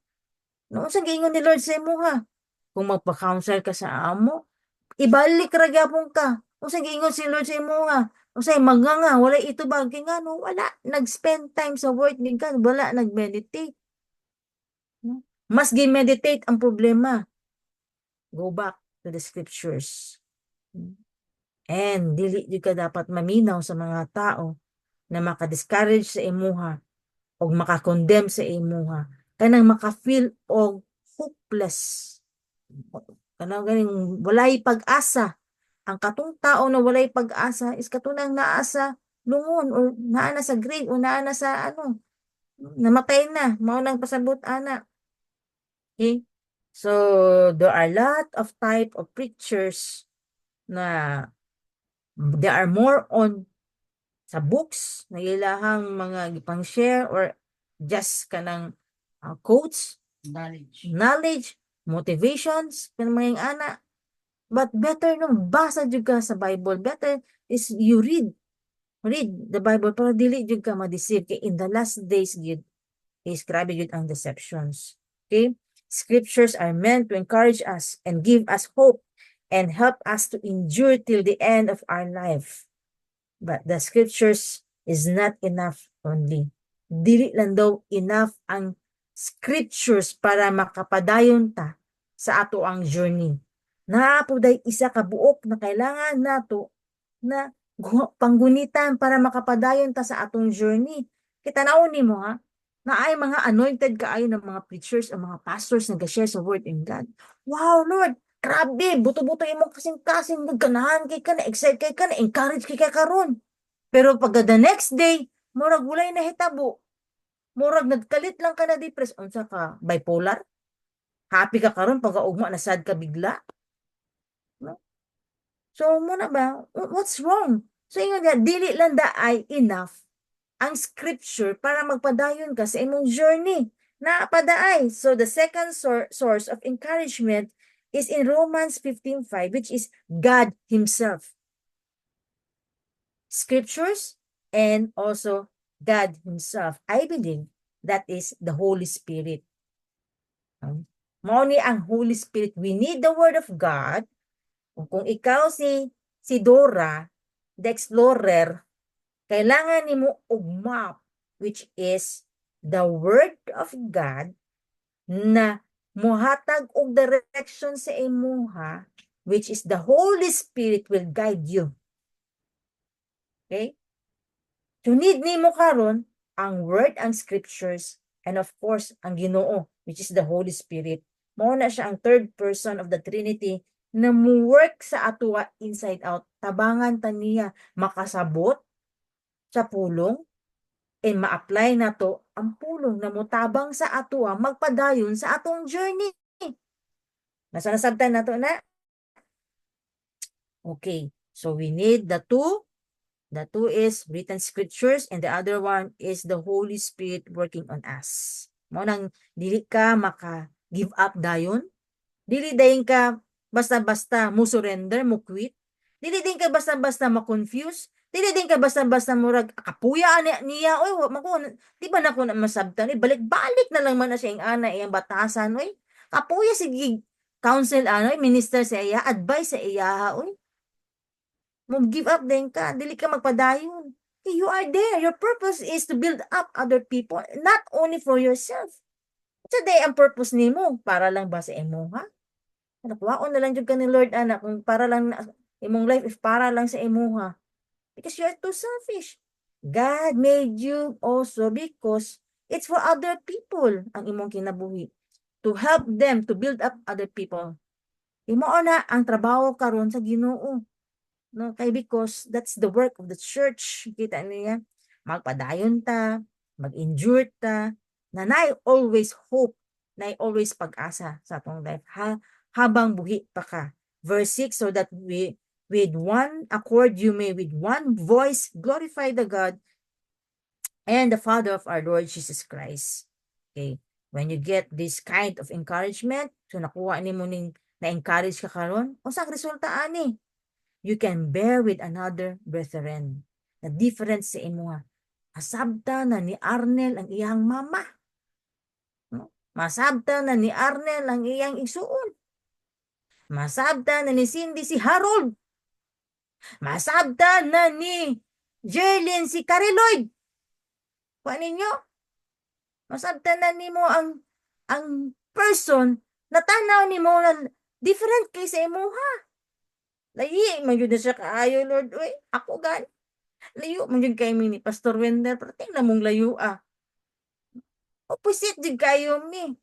No, sa giingon ni Lord sa imo ha. Kung magpa-counsel ka sa amo, ibalik ra gyapon ka. Unsa giingon si Lord sa imo nga? Unsay manganga wala ito ba kay ngano wala nag-spend time sa word ni God, wala nag-meditate. No? Mas gi-meditate ang problema. Go back to the scriptures. And dili jud ka dapat maminaw sa mga tao na maka-discourage sa imuha o maka-condemn sa imuha. Kanang maka-feel og hopeless. Kanang ganing walay pag-asa. Ang katong tao na walay pag-asa is katunang naa sa lungon or naa na sa grave o naa na sa namatay na. Mao nang pasabot ana. Okay? So, there are a lot of type of preachers na they are more on sa books na ilahang mga gipang-share or just kanang quotes, knowledge, motivations, kanang mga ana. But better nung basa jud ka sa Bible. Better is you read the Bible para dili jud ka ma-deceive kay in the last days gid is grabe jud ang deceptions. Okay? Scriptures are meant to encourage us and give us hope and help us to endure till the end of our life. But the scriptures is not enough only. Dili lang daw enough ang scriptures para makapadayon ta sa ato ang journey. Naapuday isa ka buok na kailangan nato na panggunitan para makapadayon ta sa atong journey. Kita naon nimo ha, na ay mga anointed kaayo ng mga preachers o mga pastors na ga-share sa word in God. Wow, Lord, grabe, buto-buto imong kasing-kasing nagkanahan kay ka na, excited kay ka na, encourage kay ka karon. Pero pag the next day, murag walay na hitabo. Murag nagkalit lang ka na depressed. Unsa ka, bipolar? Happy ka karon pag ugma na sad ka bigla? No? So, muna ba, what's wrong? So, ingon nga, dili lang da ay enough ang scripture para magpadayon ka sa imong journey. Napadaay. So, the second source of encouragement is in Romans 15:5, which is God Himself. Scriptures and also God Himself. I believe that is the Holy Spirit. Mao ni ang Holy Spirit. We need the Word of God. Kung ikaw si Dora, the explorer, kailangan nimo og map, which is the Word of God na mohatag og direction sa imuha, which is the Holy Spirit will guide you. Okay? So need nimo karon ang Word, ang Scriptures, and of course, ang Ginoo, which is the Holy Spirit. Mao na siya ang third person of the Trinity na mo-work sa atua inside out. Tabangan ta niya makasabot sa pulong and ma-apply na to ang pulong na mutabang sa atua magpadayon sa atong journey. Nasa nasabtan na to na? Okay. So we need the two. The two is written scriptures and the other one is the Holy Spirit working on us. Mo nang dili ka maka-give up dayon. Dili dayon ka basta-basta mo surrender, mo quit. Dili din ka basta-basta ma-confuse. Dili din ka basta-basta murag kapuya niya. Oy, di ba na ko na masabtan? Balik-balik na lang man na siya ang ana iyang batasan. Oy, kapuya sige counsel minister sa iya, advice sa iya. Oy, mo give up din ka. Dili ka magpadayon. You are there. Your purpose is to build up other people, not only for yourself. Today, ang purpose nimo para lang ba sa imo, ha? Nakuhaon na lang jud ka ni Lord anak kung para lang imong life if para lang sa imuha. Because you are too selfish. God made you also because it's for other people ang imong kinabuhi. To help them to build up other people. Imo na ang trabaho karon sa Ginoo. no, kay because that's the work of the church. Kita niya, magpadayon ta, mag-endure ta, na nay always hope, nay always pag-asa sa atong life habang buhi pa ka. Verse 6, so that we with one accord you may with one voice glorify the God and the Father of our Lord Jesus Christ. Okay, when you get this kind of encouragement, so nakuha ni mo ning na-encourage ka karon, unsang resulta ani? You can bear with another brethren. The difference sa imo ha. Masabta na ni Arnel ang iyang mama. No? Masabta na ni Arnel ang iyang igsuon. Masabta na ni Cindy si Harold. Masabta na ni Jerlyn si Cariloyd. Kuha ninyo? Masabta na nimo ang person na tanaw nimo na different kay sa imo ha. Layi, man yun na siya kaayo, Lord. Uy, ako gan. Layo man yun kay ni Pastor Wender. Pero tingnan mong layo Opposite din kayo mi.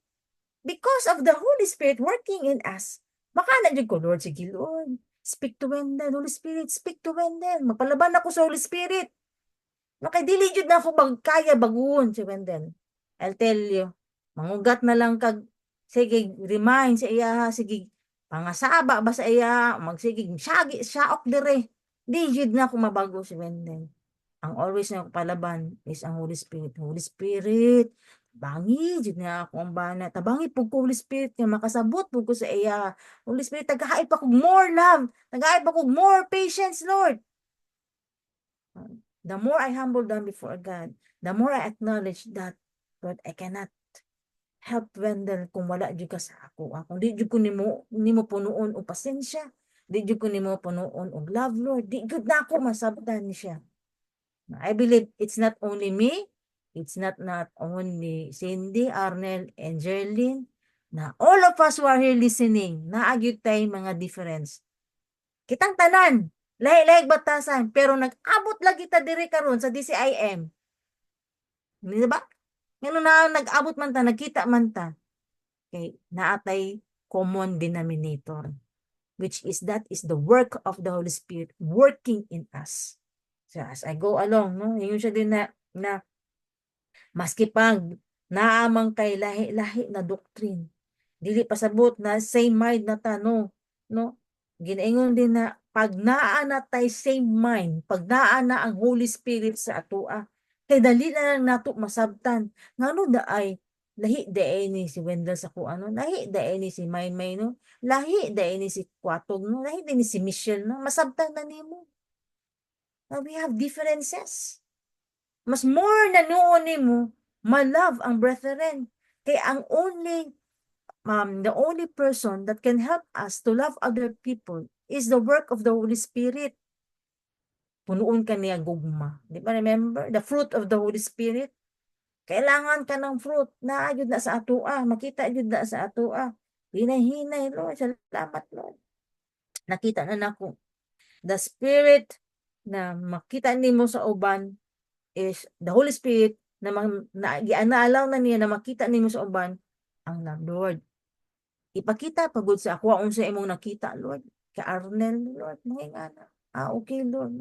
Because of the Holy Spirit working in us. Makana din ko, Lord, sige Lord. Speak to Wendell, Holy Spirit, speak to Wendell. Magpalaban ako sa Holy Spirit. No, kay dili jud na ako kaya baguhon si Wendell. I'll tell you. Mangugat na lang kag, sige, remind sa iya, sige, pangasaba ba sa iya, magsige, syagi, syaok dire. Di jud na ako mabago si Wendell. Ang always na palaban is ang Holy Spirit. Holy Spirit, bangi, jud na ako ang bana. Tabangi po ko, Holy Spirit, nga makasabot po ko sa iya. Holy Spirit, tagahaid pa kog more love. Tagahaid pa kog more patience, Lord. The more I humble down before God, the more I acknowledge that, Lord, I cannot help Wendell kung wala jud ka sa ako. Kung di jud ko nimo punuon og pasensya, di jud ko nimo punuon og love, Lord, di jud na ako masabtan ni siya. I believe it's not only me, it's not only Cindy, Arnel, and Jerlyn, na all of us who are here listening, naagyud tay mga difference. Kitang tanan, lahi-lahi batasan, pero nag-abot lagi ta diri karon sa DCIM. Di ba? Ngano na nag-abot man ta, nagkita man ta. Okay, naatay common denominator, which is that is the work of the Holy Spirit working in us. So as I go along, no, yun siya din na maski pag naamang kay lahi-lahi na doctrine, dili pasabot na same mind na ta, no, ginaingon din na pag naa na tay same mind, pag naa na ang Holy Spirit sa atoa, kay dali na lang nato masabtan ngano daay lahi daay ni si Wendell sa kuano, lahi daay ni si Maymay, no, lahi daay ni si Kwatog, no, lahi daay ni si Michelle, no, masabtan na nimo. Now we have differences. Mas more na noon nimo ma-love ang brethren. Kay ang the only person that can help us to love other people is the work of the Holy Spirit. Punuon ka niya gugma. Di ba remember? The fruit of the Holy Spirit. Kailangan ka ng fruit na ayud na sa atoa. Makita ayud na sa atoa. Hinay-hinay, Lord. Salamat, Lord. Nakita na nako. The Spirit na makita nimo sa uban is the Holy Spirit na gianaalaw na niya na makita nimo sa uban ang love, Lord. Ipakita pagod sa ako unsa imong nakita, Lord. Ka Arnel, Lord, mahingana. Okay, Lord.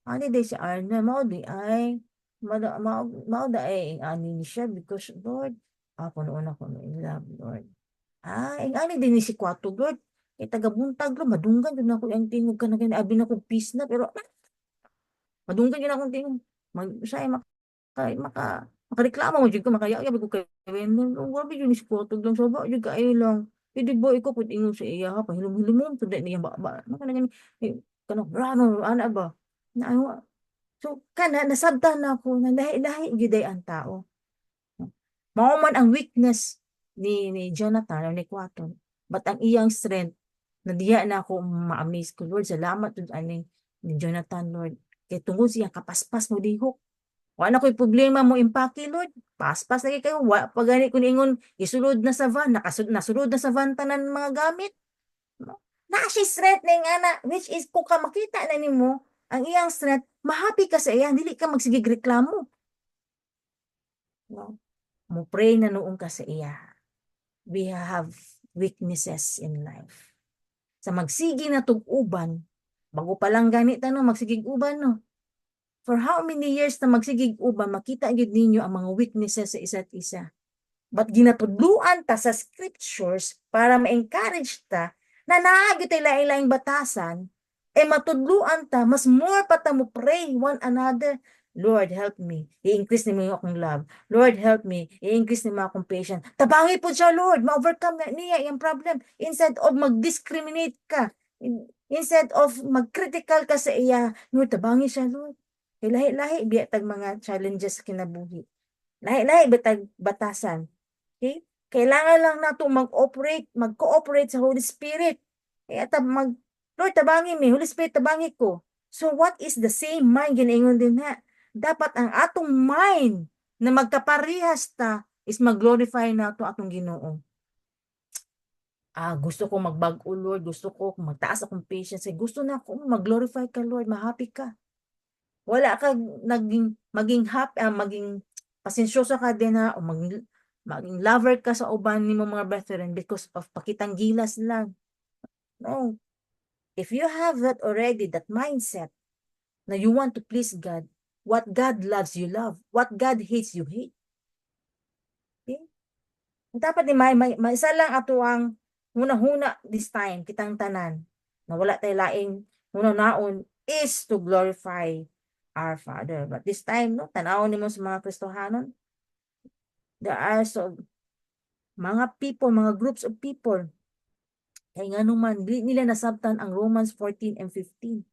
Ani day si Arnel, mao di ay mao da ay ani ni siya because Lord, punuon ako no in love, Lord. Ani din ni si Kwato, Lord. Kay taga-buntag, Lord, madunggan jud nako ang tingog ka na gani abi na ko peace na pero madunggan yun akong tingog. Siya ay makareklamo mo jud ko makaya ko kay Wendell. Grabe yun is kotog lang sa ba jud kaayo lang. Pwede ba ikaw pud ingon sa iya ha pahilom-hilom tud niya ba maka na gani kanang brano ana ba. Na so kana nasabtan na ako na lahi-lahi gyud ang tao. Mao man ang weakness ni Jonathan o ni Quaton. But ang iyang strength na diya na ako ma-amaze ko, Lord. Salamat tud ani ni Jonathan, Lord. Kay tungod siya kapaspas mo dihok. Wala ko'y problema mo impake, Lord. Paspas lagi kayo. Pag gani ko ingon, isulod na sa van. Nasulod na sa van tanan mga gamit. No? Na siya strength na yung ana. Which is, kung ka makita na nimo ang iyang strength, mahappy ka sa iya. Dili ka magsigig reklamo. No? Mo pray na noong ka sa iya. We have weaknesses in life. Sa magsigi na tug-uban, Bago pa lang ganit no, magsigig uban no. For how many years na magsigig uban, makita gyud ninyo ang mga weaknesses sa isa't isa. But ginatudluan ta sa scriptures para ma-encourage ta na naagi tayo lain-laing batasan, matudluan ta, mas more pa ta mo pray one another. Lord, help me. I-increase ni mo akong love. Lord, help me. I-increase ni mo akong patience. Tabangi po siya, Lord. Ma-overcome na niya yung problem. Instead of mag-discriminate ka, instead of mag-critical ka sa iya, Lord, tabangi siya, Lord. Lahi-lahi, biya tag mga challenges sa kinabuhi. Lahi-lahi, bitag batasan. Okay? Kailangan lang nato mag-cooperate sa Holy Spirit. Kaya Lord, tabangi mi, Holy Spirit, tabangi ko. So what is the same mind? Ginaingon din ha. Dapat ang atong mind na magkaparehas ta is mag-glorify nato atong Ginoo. Gusto ko magbag-o, Lord. Gusto ko magtaas akong patience. Gusto na ako mag-glorify ka, Lord. Ma-happy ka. Wala ka maging happy, maging pasensyoso ka din ha, o maging lover ka sa uban ni mga brethren because of pakitang gilas lang. No. If you have that already, that mindset, na you want to please God, what God loves, you love. What God hates, you hate. Okay? Dapat may isa lang ato ang huna-huna this time, kitang tanan, na wala tayo laing huna-naon is to glorify our Father. But this time, no, tanawon nimo sa mga Kristohanon, there are mga people, mga groups of people, kaya nga naman, di nila nasabtan ang Romans 14 and 15.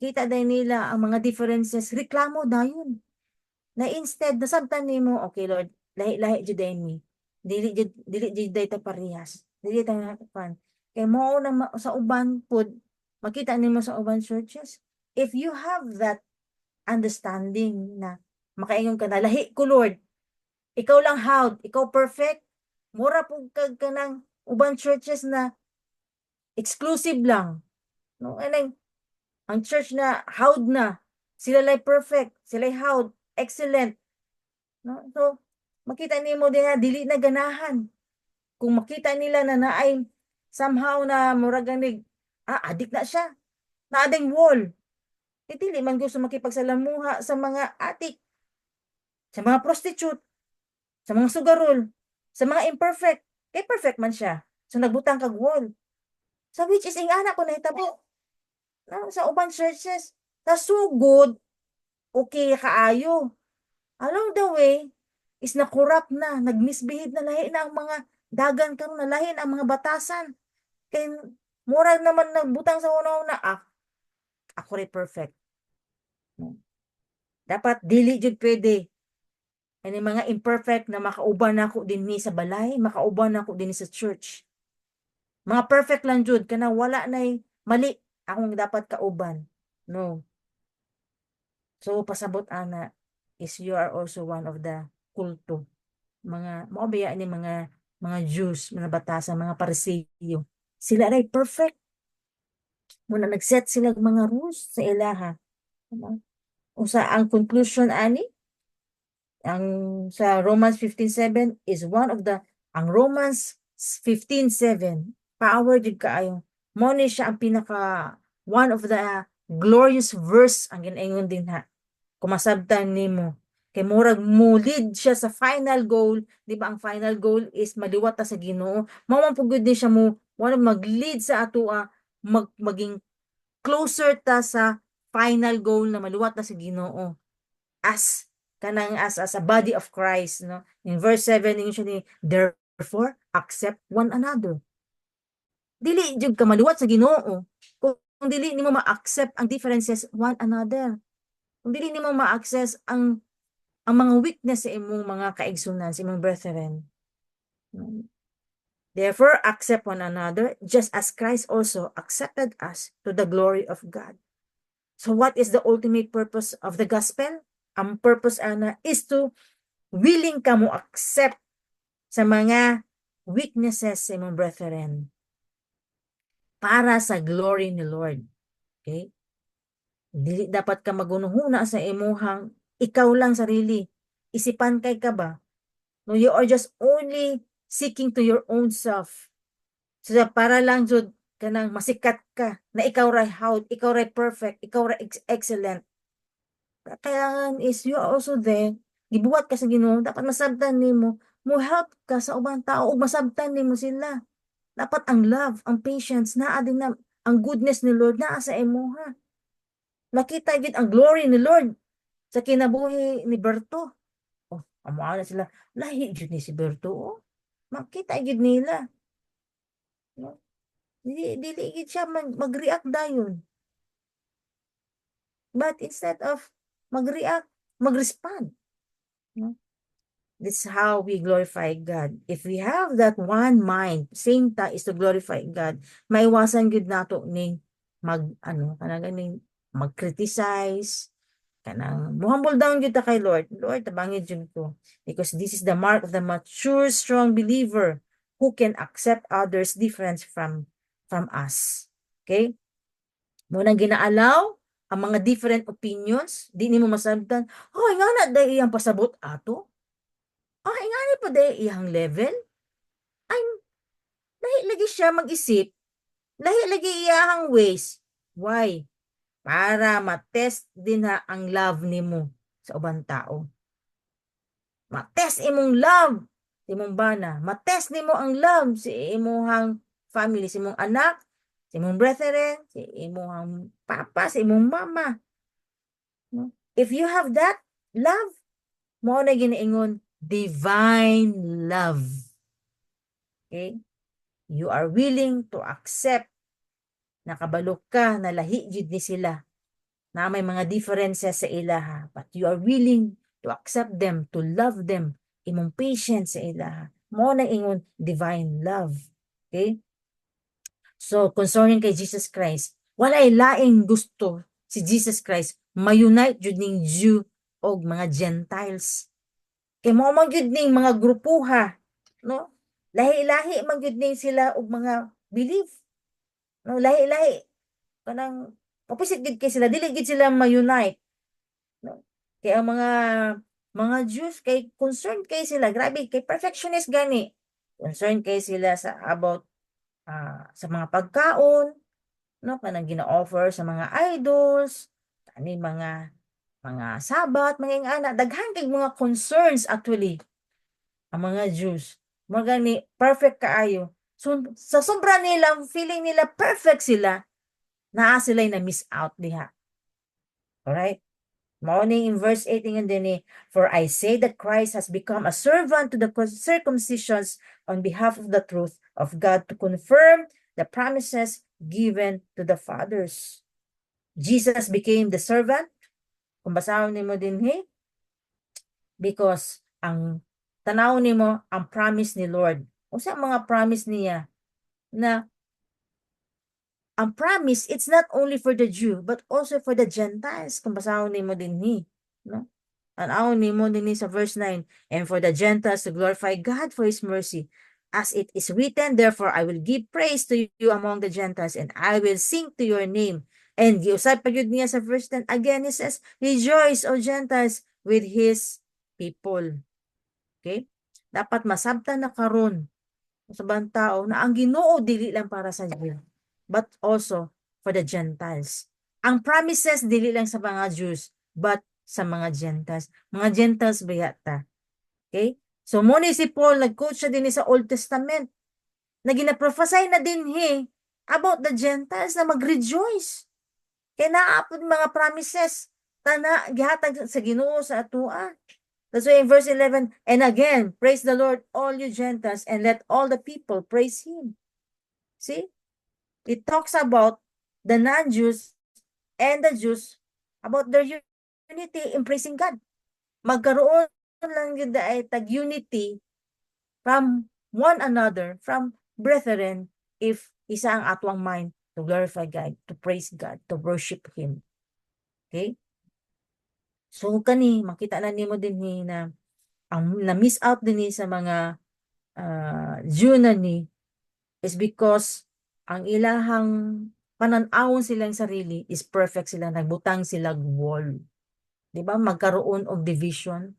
Kita din nila ang mga differences, reklamo dayon. Na instead, nasabtan nimo, okay Lord, lahi-lahi jud mi. Dili jud ta parehas. Dili ta pan. Kay mo na sa uban pud, makita nimo sa uban churches. If you have that understanding na makaingon ka na, lahi ko Lord, ikaw lang hawd, ikaw perfect, mura po ka ng uban churches na exclusive lang. No, ang church na hawd na, sila lay perfect, sila hawd, excellent. No? So, makita nimo din na dili na ganahan. Kung makita nila na naay somehow na mura ganig, adik na siya. Naading wall. Dili man gusto makipagsalamuha sa mga atik, sa mga prostitute, sa mga sugarol, sa mga imperfect. Kay perfect man siya. So nagbutang kag wall. So which is ingana ko nahitabo. No, sa uban churches, ta so good, okay kaayo. Along the way, is nakurap na, nagmisbehave na lahi na ang mga dagan karon na lahi na ang mga batasan. Kay mura naman nagbutang sa una-una, ako rin perfect. Dapat dili jud pwede. Ani mga imperfect na makauban nako dinhi sa balay, makauban nako dinhi sa church. Mga perfect lang jud kana wala nay mali akong dapat kauban. No. So pasabot ana is you are also one of the kulto. Mga maobiya ni mga Jews, mga batasan, mga Pariseo. Sila ray perfect. Muna nag-set sila mga rules sa ilaha. Usa ang conclusion ani ang sa Romans 15:7 is one of the ang Romans 15:7 power jud kaayo mo ni siya ang pinaka one of the glorious verse ang ginaingon din ha kumasabtan nimo kay murag mo lead siya sa final goal, di ba ang final goal is maliwat ta sa Ginoo, mao man pugod din siya mo wala mag-lead sa atoa maging closer ta sa final goal na maliwat ta sa Ginoo as kanang as a body of Christ, no? In verse 7 usually, therefore accept one another. Dili jud ka maluwat sa Ginoo kung dili nimo ma-accept ang differences one another. Kung dili nimo ma-access ang mga weakness sa imong mga kaigsunan, sa imong brethren. Therefore, accept one another just as Christ also accepted us to the glory of God. So what is the ultimate purpose of the gospel? Ang purpose ana is to willing ka mo accept sa mga weaknesses sa imong brethren para sa glory ni Lord. Okay? Dili dapat ka magunuhuna sa imuhang ikaw lang sarili. Isipan kay ka ba? No, you are just only seeking to your own self. So para lang jud kanang masikat ka na ikaw ray hawd, ikaw ray perfect, ikaw ray excellent. Kailangan is you are also there, gibuhat ka sa Ginoo, dapat masabtan nimo, mo help ka sa ubang tao ug masabtan nimo sila. Dapat ang love, ang patience, naa din na ang goodness ni Lord naa sa imuha. Makita gid ang glory ni Lord sa kinabuhi ni Berto. Oh, amo na sila, lahi jud ni si Berto, oh. Makita gid nila, no? Dili gid siya mag-react dayon. But instead of mag-react, mag-respond, no? This is how we glorify God. If we have that one mind, same ta is to glorify God, maiwasan gyud nato ning kanang ganing mag-criticize, kanang humble down gyud ta kay Lord. Lord, tabangin jud ko. Because this is the mark of the mature, strong believer who can accept others' difference from us. Okay? Munang ginaalaw ang mga different opinions, di nimo masabtan, "Hoy, nga na dai iyang pasabot ato? Nga ni pa dai iyang level?" Ay, lahi lagi siya mag-isip, lahi lagi iyahang ways. Why? Para ma-test din ha ang love nimo sa ubang tao. Ma-test imong love sa imong bana. Ma-test nimo ang love sa imong family, sa imong anak, sa imong brethren, sa imong papa, sa imong mama. No? If you have that love, mo na giniingon divine love. Okay? You are willing to accept na kabalo ka na lahi jud ni sila, na may mga differences sa ilaha, but you are willing to accept them, to love them, imong patience sa ilaha. Mo na ingon divine love. Okay? So, concerning kay Jesus Christ, walay laing gusto si Jesus Christ ma-unite jud ning Jew og mga Gentiles. Kay mo man jud ning mga grupuha, no? Lahi-lahi man jud ning sila og mga belief. No, lahi-lahi kanang opposite gid kay sila, dili gid sila ma-unite. No? Kay ang mga Jews kay concerned kay sila, grabe kay perfectionist gani. Concerned kay sila sa about sa mga pagkaon, no, kanang gina-offer sa mga idols, ani mga sabat, mga ingana, daghan kay mga concerns actually ang mga Jews. Mo gani perfect kaayo. So sa sobra nila feeling nila perfect sila, naa sila'y na miss out diha. Alright? Morning in verse 18 din ni, for I say that Christ has become a servant to the circumcisions on behalf of the truth of God to confirm the promises given to the fathers. Jesus became the servant. Kung basahon nimo din because ang tanaw nimo ang promise ni Lord. Usa mga promise niya na ang promise, it's not only for the Jew, but also for the Gentiles. Kung basahon nimo din no? Tanawon nimo din sa verse 9, and for the Gentiles to glorify God for His mercy. As it is written, therefore I will give praise to you among the Gentiles, and I will sing to your name. And giusap pa yun niya sa verse 10, again he says, rejoice, O Gentiles, with His people. Okay? Dapat masabtan na karon sa bantao na ang Ginoo dili lang para sa Jew, but also for the Gentiles. Ang promises dili lang sa mga Jews, but sa mga Gentiles. Mga Gentiles ba yata? Okay? So, muna si Paul, nag-quote siya din sa Old Testament, na ginaprophesy na din about the Gentiles na mag-rejoice. Kaya naapod mga promises, gihatag sa Ginoo sa atua. That's why in verse 11, and again, praise the Lord, all you Gentiles, and let all the people praise Him. See? It talks about the non-Jews and the Jews about their unity in praising God. Magkaroon lang yun ay tag-unity from one another, from brethren, if isa ang atwang mind to glorify God, to praise God, to worship Him. Okay? So kani, makita na nimo din na ang na-miss out din sa mga Jew na is because ang ilahang pananawon silang sarili is perfect sila, nagbutang sila wall. Diba? Magkaroon og division.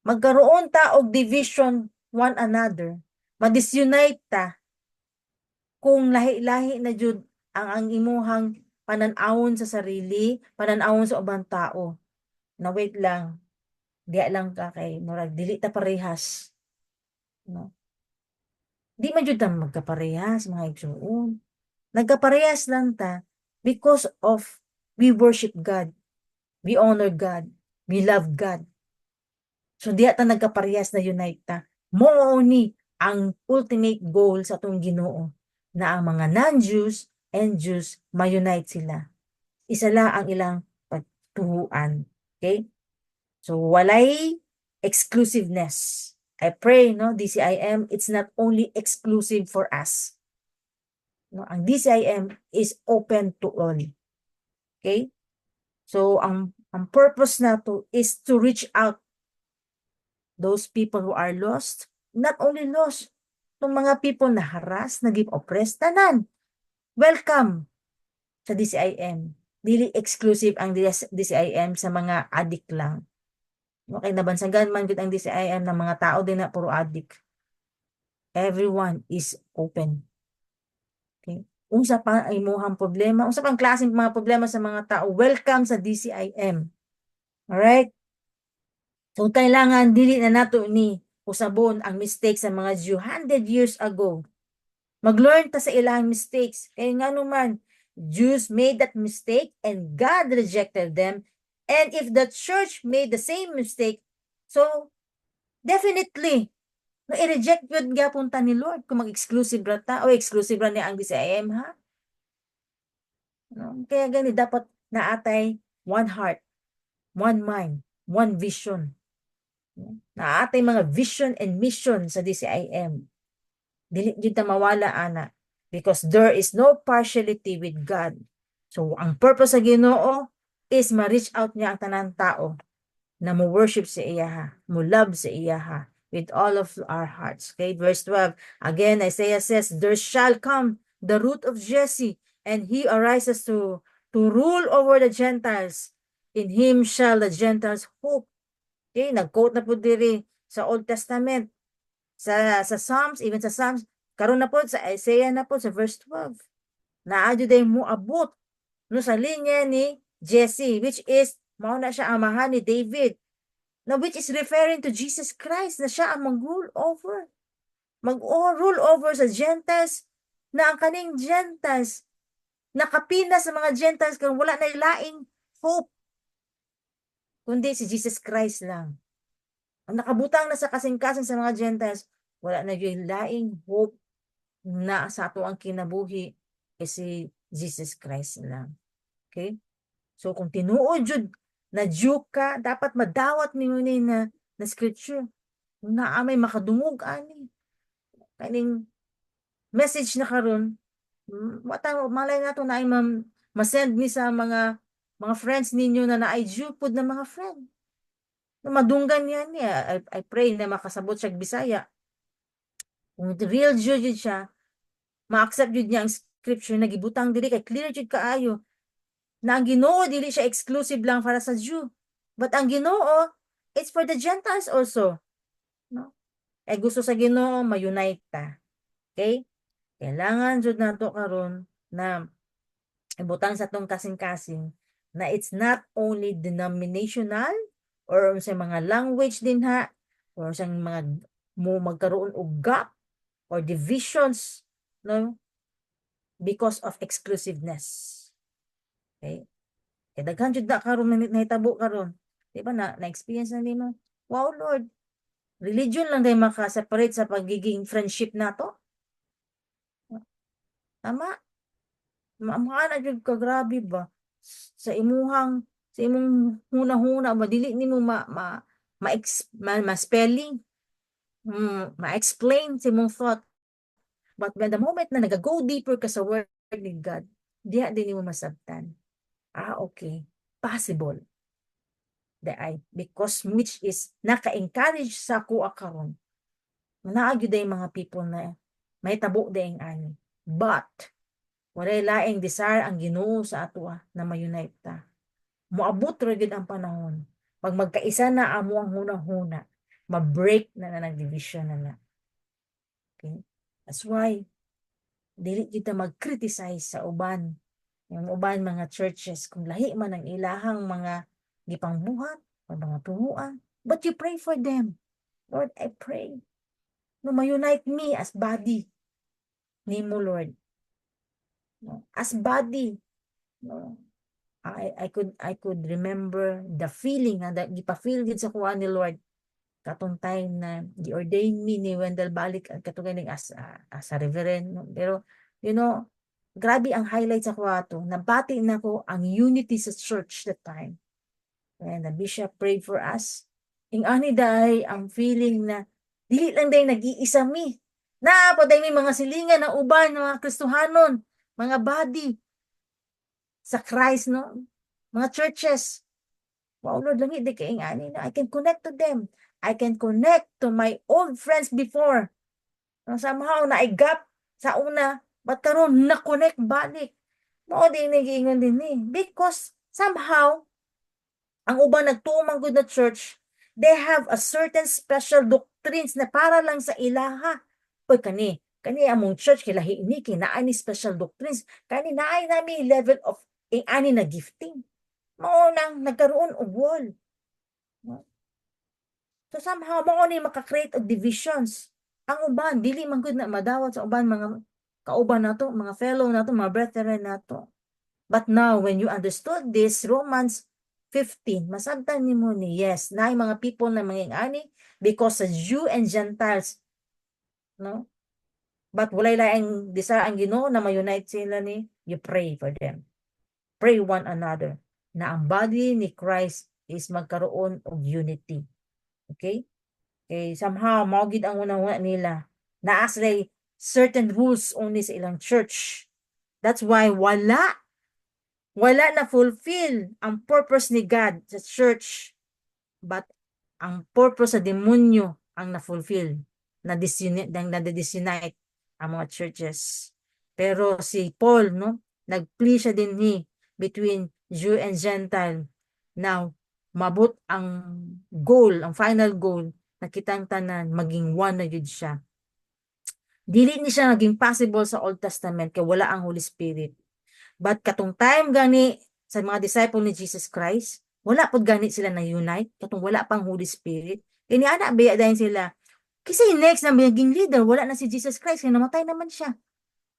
Magkaroon ta og division one another. Ma-disunite ta. kung lahi-lahi na jud ang imuhang panan-awon sa sarili, panan-awon sa ubang tao, na wait lang, diya lang ka kay murag dili ta parehas, no? Di man jud ta magkaparehas mga igsoon. Nagkaparehas lang ta because of we worship God, we honor God, we love God. So diya ta nagkaparehas na unite ta. Mao ni ang ultimate goal sa atong Ginoo na ang mga non-Jews and Jews ma-unite sila. Isa lang ang ilang pagtuhuan. Okay? So walay exclusiveness. I pray, no, DCIM, it's not only exclusive for us. No, ang DCIM is open to all. Okay? So ang purpose na to is to reach out those people who are lost, not only lost, itong mga people na harass, naging oppressed, tanan. Welcome sa DCIM. Dili exclusive ang DCIM sa mga addict lang. Okay, nabansagan man gud ang DCIM ng mga tao din na puro addict. Everyone is open. Okay? Unsa pa ang imuhang problema, unsa pang klaseng mga problema sa mga tao, welcome sa DCIM. Alright? So kailangan dili na nato ni usabon ang mistakes sa mga Jew 100 years ago. Mag-learn ta sa ilang mistakes. Kaya nga naman, Jews made that mistake and God rejected them. And if the church made the same mistake, so definitely, no, i-reject yun gyapon ta ni Lord kung mag-exclusive ra ta o exclusive ra ni ang DCIM, ha? No? Kaya gani dapat naatay one heart, one mind, one vision. Naatay mga vision and mission sa DCIM. Dili jud ta mawala ana because there is no partiality with God. So ang purpose sa Ginoo is ma-reach out niya ang tanan tao na mo worship sa iya, mo love sa iya with all of our hearts. Okay, verse 12. Again, Isaiah says, there shall come the root of Jesse, and he arises to rule over the Gentiles. In him shall the Gentiles hope. Okay, nag-quote na po diri sa Old Testament, sa Psalms, even sa Psalms, karon na po sa Isaiah na po sa verse 12. Naadyo day mo abot no sa linya ni Jesse, which is mao na siya amahan ni David. Now, which is referring to Jesus Christ na siya ang mag-rule over. Mag-rule over sa Gentiles na ang kaning Gentiles nakapina sa mga Gentiles kung wala na ilaing hope kundi si Jesus Christ lang. Ang nakabutang na sa kasing-kasing sa mga Gentiles, wala na yung laing hope na sa ato ang kinabuhi si Jesus Christ lang. Okay? So kung tinuod jud na Jew ka, dapat madawat ninyo ni na scripture. Na may makadungog ani. Kaning message na karon, malay nato na ay ma-send ni sa mga friends ninyo na naay Jew pud na mga friend. Madunggan yan niya. I pray na makasabot siya Bisaya. Kung real Jew yun siya, ma-accept yun niya ang scripture na gibutang dili kay clear jud kaayo na ang Ginoo dili siya exclusive lang para sa Jew. But ang Ginoo, it's for the Gentiles also. No? Eh gusto sa Ginoo ma-unite ta. Okay? Kailangan jud nato karon na ibutang sa tong kasing-kasing na it's not only denominational or sa mga language din ha, or sa mga mo magkaroon og gap or divisions, no, because of exclusiveness. Okay, kaya daghan jud na karon nahitabo karon, di ba na experience na nimo, wow Lord, religion lang day maka-separate sa pagiging friendship nato. Tama, maana jud ka, grabe ba sa imong huna-huna ba dili nimo ma-spelling, ma-explain sa imong thought. But when the moment na nag-go deeper ka sa word ni God, diha din mo masabtan. Okay, possible. Because which is naka-encourage sa ako karon. Naagyo day mga people na may tabo daing ani. But walay laing desire ang Ginoo sa ato na ma-unite ta. Moabot ra gid ang panahon. Pag magkaisa na amo ang hunahuna, ma-break na ng division na. Okay? That's why dili kita mag-criticize sa uban. Yung uban mga churches, kung lahi man ang ilahang mga gipangbuhat, o mga tuhuan. But you pray for them. Lord, I pray. No, ma-unite me as body. Nimo, Lord. No, as body. No, I could remember the feeling na gipa-feel gid sa kuha ni Lord katong time na gi-ordain me ni Wendell Balik at katong as a reverend, no? Pero grabe ang highlight sa kuha to, nabati na ko ang unity sa church that time. And the bishop prayed for us. Ing ani dahi ang feeling na dili lang dahi nag-iisa mi. Na po dahi may mga silingan na uban mga Kristohanon, mga body sa Christ, no? Mga churches. Wow, Lord, langi di kaing ani na I can connect to them. I can connect to my old friends before. Somehow na I gap sa una, but karon na connect balik. Mao din nagiingon din ni because somehow ang uban nagtuo good na church, they have a certain special doctrines na para lang sa ilaha. Oy kani among church kilahi ni kinaa ni special doctrines. Kani naay nami level of ani na gifting. Mao nang nagkaroon og wall. So somehow mao ni maka-create og divisions. Ang uban dili man gud na madawat sa uban mga kauban nato, mga fellow nato, mga brethren nato. But now when you understood this Romans 15, masabtan nimo ni yes, naay mga people na mangingani because sa Jew and Gentiles, no? But walay laing desire ang Ginoo na ma-unite sila ni, you pray for them. Pray one another na ang body ni Christ is magkaroon og unity. Okay? Okay, somehow mao gid ang una nila. Naa sila certain rules only sa ilang church. That's why wala na fulfill ang purpose ni God sa church, but ang purpose sa demonyo ang na-fulfill, na-disunite ang mga churches. Pero si Paul, no, nag-plea siya din between Jew and Gentile. Now, mabot ang goal, ang final goal, na kitang tanan, maging one na yun siya. Dili ni siya naging possible sa Old Testament kay wala ang Holy Spirit. But katong time gani sa mga disciple ni Jesus Christ, wala pod gani sila na unite katong wala pang Holy Spirit. Kini ana biya dayon sila. Kasi next na maging leader, wala na si Jesus Christ kay namatay naman siya.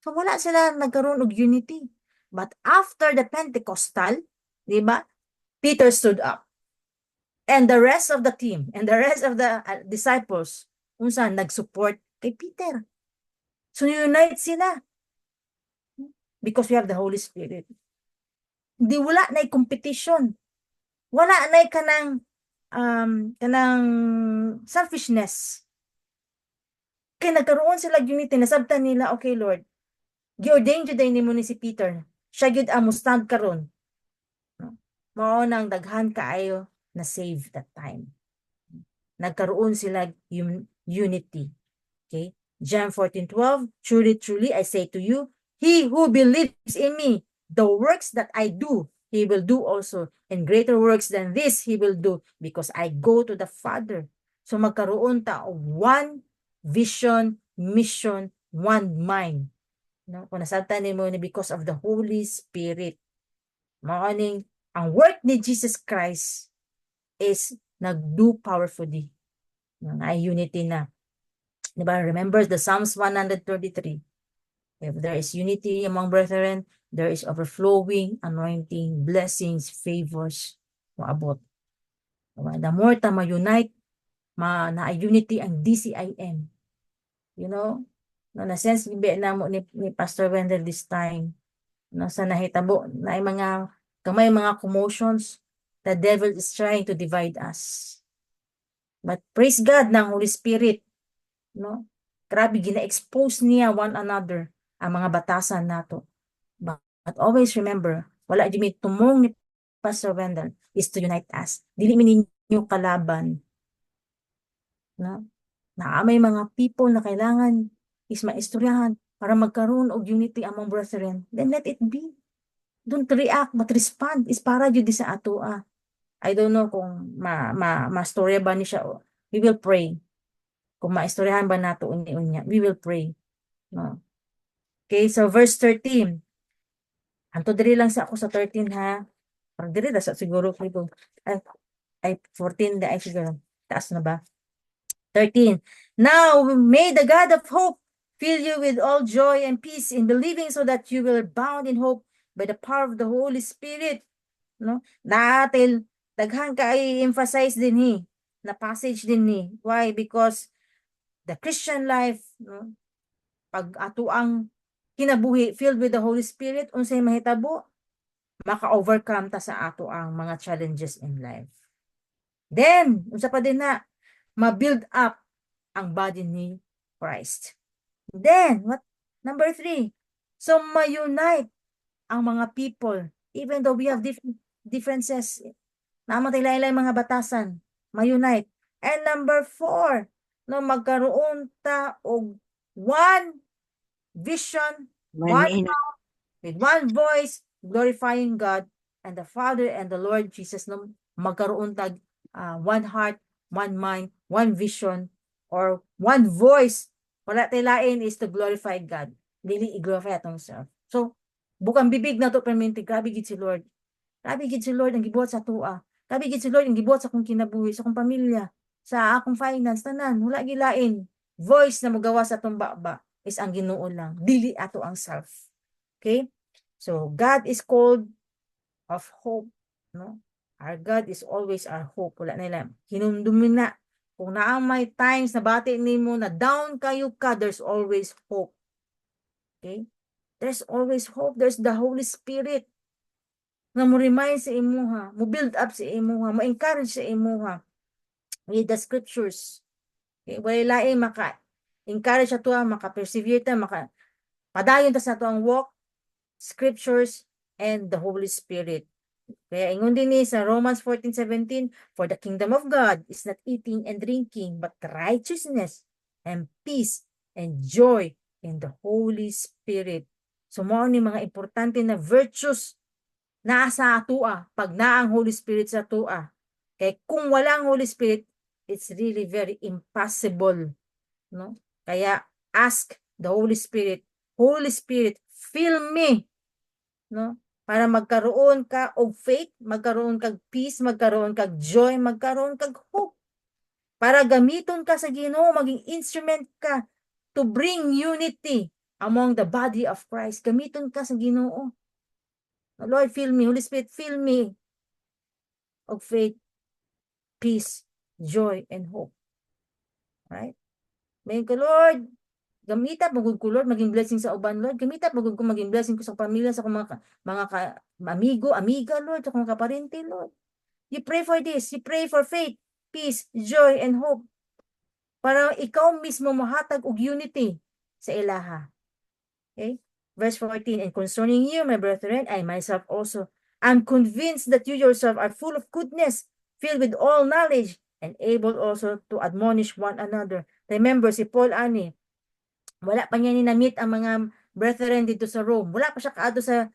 So wala sila nagkaroon og unity. But after the Pentecostal, di ba? Peter stood up. And the rest of the team and the rest of the disciples unsa nag-support kay Peter. So unite sila because we have the Holy Spirit. Di wala na competition. Wala na kanang selfishness. Kaya nagkaroon sila unity, nasabtan nila, okay Lord, gi-ordain jud nimo ni si Peter. Siya gyud ang mustand karon. Mao nang daghan kaayo na save that time. Nagkaroon sila unity. Okay? John 14:12, truly, truly, I say to you, he who believes in me, the works that I do, he will do also. And greater works than this, he will do because I go to the Father. So magkaroon ta og one vision, mission, one mind. No? Kung nasabtan nimo ni because of the Holy Spirit. Maaning ang work ni Jesus Christ is nagdo powerfully. Ay unity na. Diba? Remember the Psalms 133. If there is unity among brethren, there is overflowing, anointing, blessings, favors, maabot. Diba? The more ta ma-unite, na unity ang DCIM. You know? No, na-sense na mo ni Pastor Wendell this time. No, sa nahitabo, na kamay mga commotions, the devil is trying to divide us. But praise God ng Holy Spirit, no? Grabe gina-expose niya one another ang mga batasan nato. But always remember, wala di may tumong ni Pastor Wendell is to unite us. Dili mi ninyo kalaban. No? Na may mga people na kailangan is maistoryahan para magkaroon og unity among brethren. Then let it be. Don't react but respond is para jud sa ato. I don't know kung ma-storya ba ni siya. We will pray. Kung maistoryahan ba nato unya, we will pray. No? Okay, so verse 13. Anto diri lang sa ako sa 13 ha. Parang diri da sa siguro ko. Ay, ay 14 da ay siguro. Taas na ba? 13. Now may the God of hope fill you with all joy and peace in believing so that you will abound in hope by the power of the Holy Spirit. No? Dahil daghan ka ay emphasize din ni na passage din ni. Why? Because the Christian life, no? Pag ato ang kinabuhi filled with the Holy Spirit, unsay mahitabo, maka-overcome ta sa ato ang mga challenges in life. Then, unsa pa din na, ma-build up ang body ni Christ. Then, what? Number 3, so ma-unite ang mga people, even though we have differences, namatay lain mga batasan, ma-unite. And number 4, no, magkaroon ta og one vision, one Manin. with one voice, glorifying God and the Father and the Lord Jesus, no, magkaroon tag one heart, one mind, one vision, or one voice. Wala tay lain is to glorify God. Dili i-glorify atong self. So, bukang bibig na to permanente, grabe gid si Lord. Grabe gid si Lord ang gibuhat sa tua. Grabe gid si Lord ang gibuhat sa akong kinabuhi, sa akong pamilya, sa akong finance, tanan. Wala gilain. Voice na magawa sa atong baba is ang Ginoo lang. Dili ato ang self. Okay? So, God is called of hope. No? Our God is always our hope. Wala na lang. Hinumdumin na. Kung naamay times na bati nimo na down kayo ka, there's always hope. Okay? There's always hope. There's the Holy Spirit nga mo remind sa imuha, mo build up sa imuha, mo encourage sa imuha with the scriptures. Okay? Wala lain maka encourage ato, maka persevere ta, maka padayon ta sa ato ang walk, scriptures, and the Holy Spirit. Kaya ingon din ni sa Romans 14:17, for the kingdom of God is not eating and drinking, but righteousness and peace and joy in the Holy Spirit. So mao ni mga importante na virtues naa sa atua pag naang Holy Spirit sa atua. Kay kung walang Holy Spirit, it's really very impossible, no? Kaya ask the Holy Spirit, Holy Spirit, fill me, no? Para magkaroon ka og faith, magkaroon kag peace, magkaroon kag joy, magkaroon kag hope. Para gamiton ka sa Ginoo, maging instrument ka to bring unity among the body of Christ. Gamiton ka sa Ginoo. Lord, fill me. Holy Spirit, fill me of faith, peace, joy, and hope. Right? May ko, Lord, gamita pagod ko, Lord, maging blessing sa uban, Lord. Gamita pagod ko maging blessing ko sa pamilya, sa mga amigo, amiga, Lord, sa mga kaparente, Lord. You pray for this. You pray for faith, peace, joy, and hope. Para ikaw mismo mahatag og unity sa ilaha. Okay? Verse 14, and concerning you, my brethren, I myself also am convinced that you yourself are full of goodness, filled with all knowledge, and able also to admonish one another. Remember, si Paul ani, wala pa niya ni na-meet ang mga brethren dito sa Rome. Wala pa siya kaado sa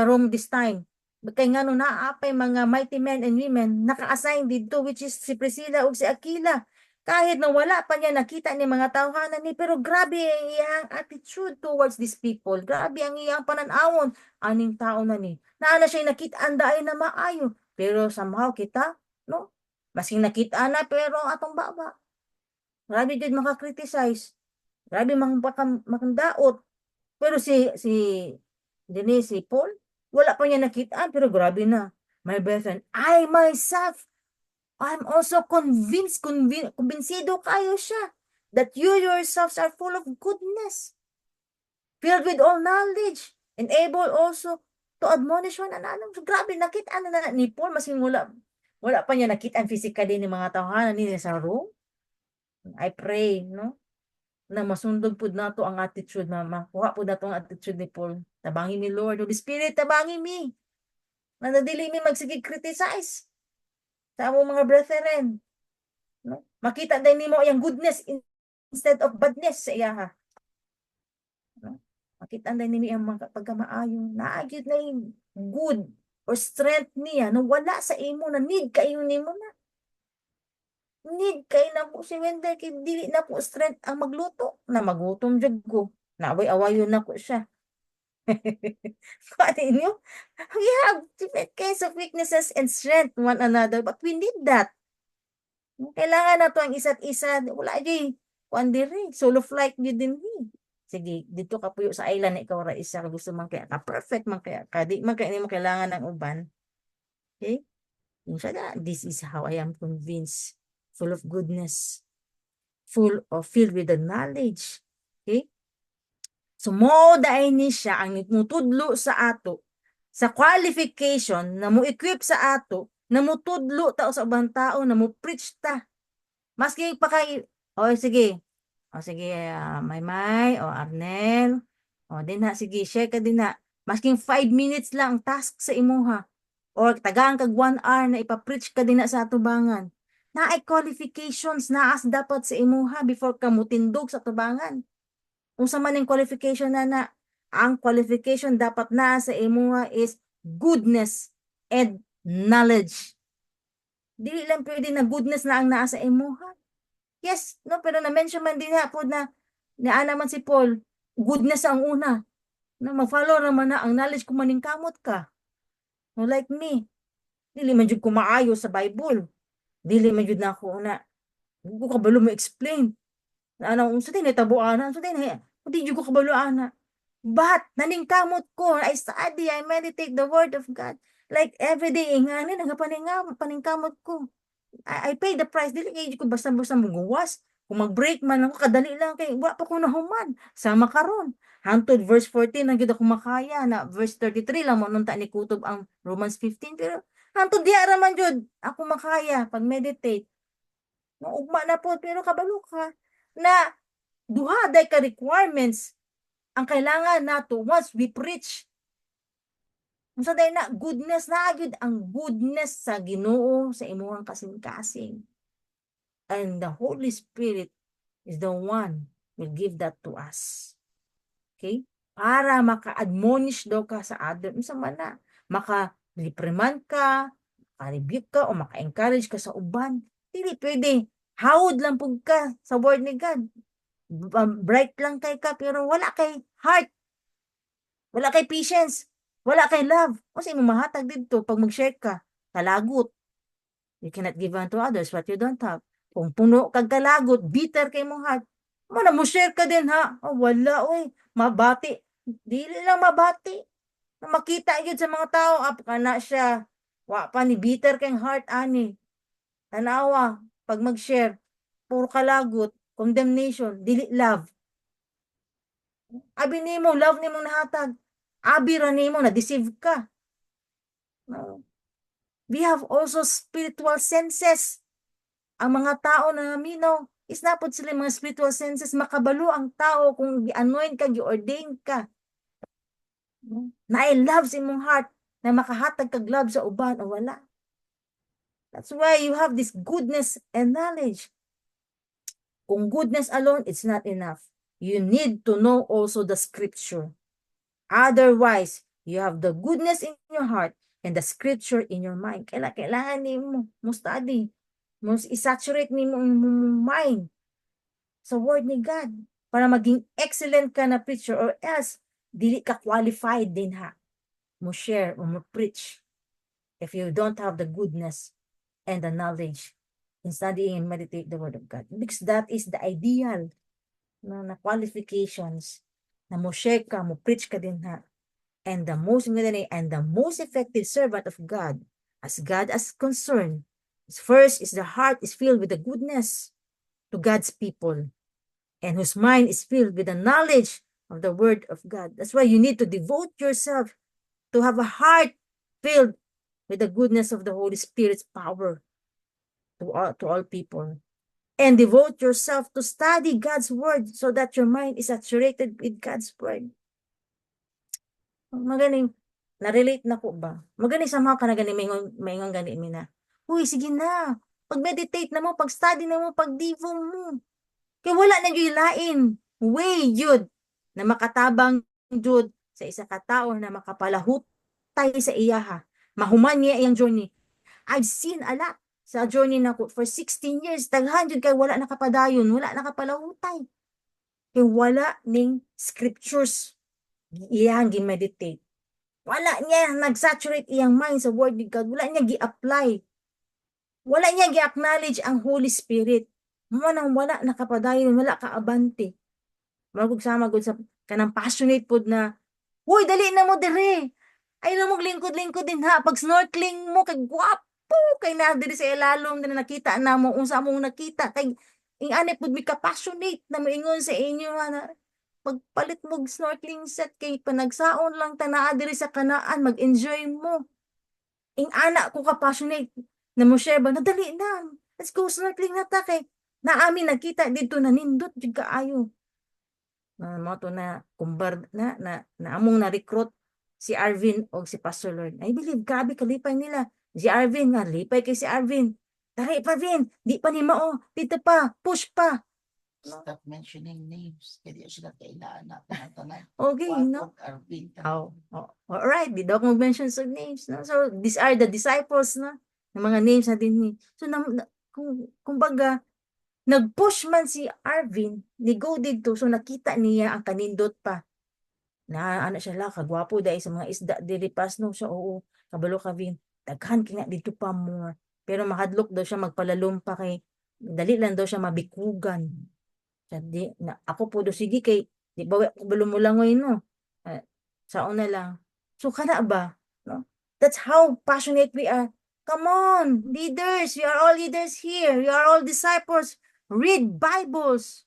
Rome this time. Kay nga no naapay mga mighty men and women naka-assign dito, which is si Priscilla ug si Aquila. Kahit na wala pa niya nakita ni mga tawhanan ni, pero grabe ang iyang attitude towards these people. Grabe ang iyang pananawon aning tao na ni. Naana siya nakita anday na maayo, pero somehow kita, no? Masing nakita na pero atong baba. Grabe jud maka-criticize. Grabe makandaot. Pero si Paul, wala pa niya nakitaan, pero grabe na. My brethren, I myself, I'm also kumbinsido kayo siya, that you yourselves are full of goodness, filled with all knowledge, and able also to admonish one another. So, grabe, nakitaan na ni Paul, masing wala pa niya nakitaan physically ni mga tahanan ni sa room. I pray, no? Na masundog pud nato ang attitude, makuha pud nato ang attitude ni Paul. Tabangi mi Lord, Holy Spirit, tabangi mi. Na dili mi magsige criticize sa among mga brethren. No? Makita din nimo ang goodness instead of badness sa iya ha. No? Makita din nimo ang mga pagkamaayo. Naagid na yung good or strength niya na wala sa imo na need kayo nimo na. Need kay na po si Wender kay dili na po strength ang magluto na magutom jud ko. Naaway-awayon na ko siya. Kuha ninyo? We have different kinds of weaknesses and strength one another, but we need that. Kailangan na to ang isa't isa. Wala di. Kuan diri. Solo flight gyud din ni. Sige, dito ka puyo sa island na ikaw ra isa ka gusto man kaya ka perfect man kaya ka di man kaya nimo kailangan ng uban. Okay? Yung siya na, this is how I am convinced. Full of goodness. Filled with the knowledge. Okay? So, mo dahil ni siya ang mutudlo sa ato sa qualification na mo equip sa ato na mutudlo ta sa ubang tao na mo preach ta. Maski pa kay sige. Sige, Maymay o Arnel. Din ha, sige, share ka din ha. Masking 5 minutes lang ang task sa imuha. Or tagaan kag 1 hour na ipapreach ka din na sa atubangan. Na ay qualifications na as dapat sa imuha before ka mutindog sa atubangan. Kung sa maning qualification na ang qualification dapat na sa imuha is goodness and knowledge. Dili lang pwede na goodness na ang naa sa imuha. Yes, no, pero na-mention man din po na naman si Paul, goodness ang una. Na mag-follow naman na ang knowledge kung maningkamot ka. No, like me. Dili man jud ko maayo sa Bible. Dili man jud na ako na ko kabalo mo explain. Ano, sa din tabuanan, sa din di jud ko kabalo ana. But naningkamot ko, I study, I meditate the word of God. Like every day ingani paningkamot ko. I pay the price. Dili kay ko basta-basta muguwas. Kung mag-break man ako, kadali lang kay wa pa ko nahuman. Sama karon. Hantod verse 14 ang gid ako makaya na verse 33 lang mo nunta ni kutob ang Romans 15 pero hantod diha ra man jud ako makaya pag meditate. Ugma na po pero kabalo ka na duha day ka requirements ang kailangan nato once we preach. Unsa day na goodness na gyud ang goodness sa Ginoo sa imong kasing-kasing. And the Holy Spirit is the one will give that to us. Okay? Para maka-admonish daw ka sa other. Unsa man na, maka-reprimand ka, maka-rebuke ka, o maka-encourage ka sa uban. Dili pwede. Hawod lang pug ka sa word ni God. Bright lang kay ka, pero wala kay heart. Wala kay patience. Wala kay love. O sa imong mahatag dito pag mag-share ka, kalagot. You cannot give unto others what you don't have. Kung puno kag kalagot, bitter kay mong heart, mo na mo share ka din ha. Wala oy, mabati. Dili lang mabati. Makita gyud sa mga tao kana siya. Wa pa ni bitter kay heart ani. Tanawa pag mag-share, puro kalagot, condemnation, dili love. Abi nimo love nimo nahatag. Abi ra nimo na deceive ka. No. We have also spiritual senses. Ang mga tao na minaw, is napod sila mga spiritual senses, makabalo ang tao kung gi-anoint ka, gi-ordain ka. Na I love sa imong heart, na makahatag kag love sa uban o wala. That's why you have this goodness and knowledge. Kung goodness alone, it's not enough. You need to know also the scripture. Otherwise, you have the goodness in your heart and the scripture in your mind. Kailangan mo study. Must i-saturate ni mo mind sa word ni God para maging excellent ka na preacher or else dili ka qualified din ha mo share o mo preach if you don't have the goodness and the knowledge in studying and meditate the word of God, because that is the ideal na qualifications na mo share ka, mo preach ka din ha. And the most effective servant of God as concerned, first is the heart is filled with the goodness to God's people and whose mind is filled with the knowledge of the word of God. That's why you need to devote yourself to have a heart filled with the goodness of the Holy Spirit's power to all people. And devote yourself to study God's word so that your mind is saturated with God's word. Magaling, na-relate na ko ba? Magaling sa mga kanagaling maingon gani mi na. Uy, sige na. Pag-meditate na mo, pag-study na mo, pag-divo mo. Kaya wala na yung lain. Way, yun. Na makatabang jud sa isa ka tao na makapalahutay sa iyaha. Mahuman niya iyang journey. I've seen a lot sa journey na ko for 16 years. Daghan jud kay wala nakapadayon, wala nakapalahutay. Kay wala ning scriptures iyang gi-meditate. Wala niya nag-saturate iyang mind sa word ni God. Wala niya gi-apply. Wala niya gi-acknowledge ang Holy Spirit. Mo nang wala nakapadayon, wala kaabante. Magug sama gud sa kanang passionate pod na, "Hoy, dali na mo dire. Ay na mong lingkod-lingkod din ha. Pag snorkeling mo kay gwapo kay na diri sa ilalom na nakita na mo unsa mong nakita kay ing ani pod mi ka passionate na moingon sa inyo nga na pagpalit mo og snorkeling set kay panagsaon lang ta naa diri sa kanaan mag-enjoy mo. Ing ana ko ka passionate na mo share ba na dali na. Let's go snorkeling na ta kay naami nakita dito na nindot jud kaayo. Mao to na kumbar na among na-recruit si Arvin o si Pastor Lord. I believe grabe kalipay nila. Si Arvin nga, lipay kay si Arvin. Tari pa Arvin, di pa ni mao, dito pa, push pa. Stop mentioning names. Kaya di sila kailangan natin tanan. Okay, no? Arvin. All right, di daw ako mag-mention sa names, no? So, these are the disciples, no? Ng mga names natin ni. So, kumbaga, nag-push man si Arvin, ni go dito, so nakita niya ang kanindot pa. Na ano siya la, kagwapo dahil sa mga isda diri pas no siya, oo, kabalo ka Vin. Daghan kina dito pa more. Pero mahadlok daw siya magpalalom pa kay dali lang daw siya mabikugan. Di, na, ako po do sige kay di ba kabalo mo lang ngayon no. Saon na lang. So kana ba? No? That's how passionate we are. Come on, leaders. We are all leaders here. We are all disciples. Read Bibles.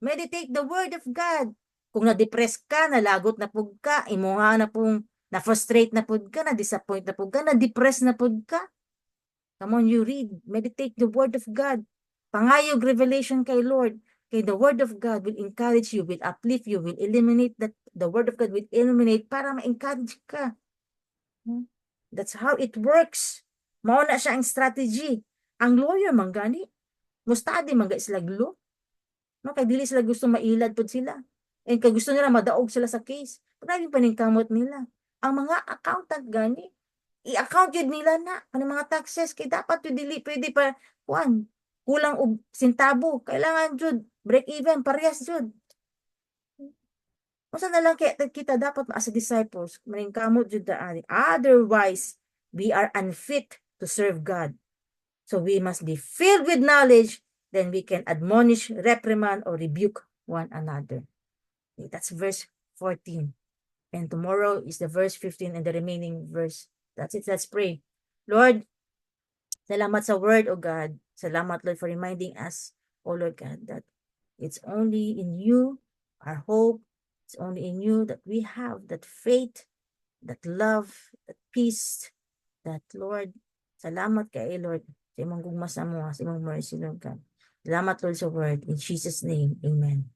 Meditate the Word of God. Kung na-depress ka, nalagot na pud ka, imuha na pong na-frustrate na pud ka, na-disappoint na pud ka, na-depress na pud ka. Come on, you read. Meditate the Word of God. Pangayog revelation kay Lord. Kay the Word of God will encourage you, will uplift you, will eliminate that. The Word of God will eliminate para ma-encourage ka. That's how it works. Mao na siya ang strategy. Ang lawyer man gani, mustadi man ga sila law. No, kay dili sila gusto mailad pud sila. And kay gusto nila madaog sila sa case. Pagayong paningkamot nila. Ang mga accountant gani, i-account yun nila na ang mga taxes kay dapat yun dili pwede pa kuan kulang og sintabo, kailangan jud break even parehas jud. Unsa na lang kita dapat as disciples maningkamot jud ani, otherwise we are unfit to serve God. So we must be filled with knowledge, then we can admonish, reprimand, or rebuke one another. Okay, that's verse 14. And tomorrow is the verse 15 and the remaining verse. That's it. Let's pray. Lord, salamat sa word, O God. Salamat, Lord, for reminding us, O Lord God, that it's only in you, our hope, it's only in you that we have that faith, that love, that peace, that, Lord, salamat kay Lord, sa imong gugma sa mo, sa imong mercy, Lord God. Salamat, Lord, sa word. In Jesus' name, amen.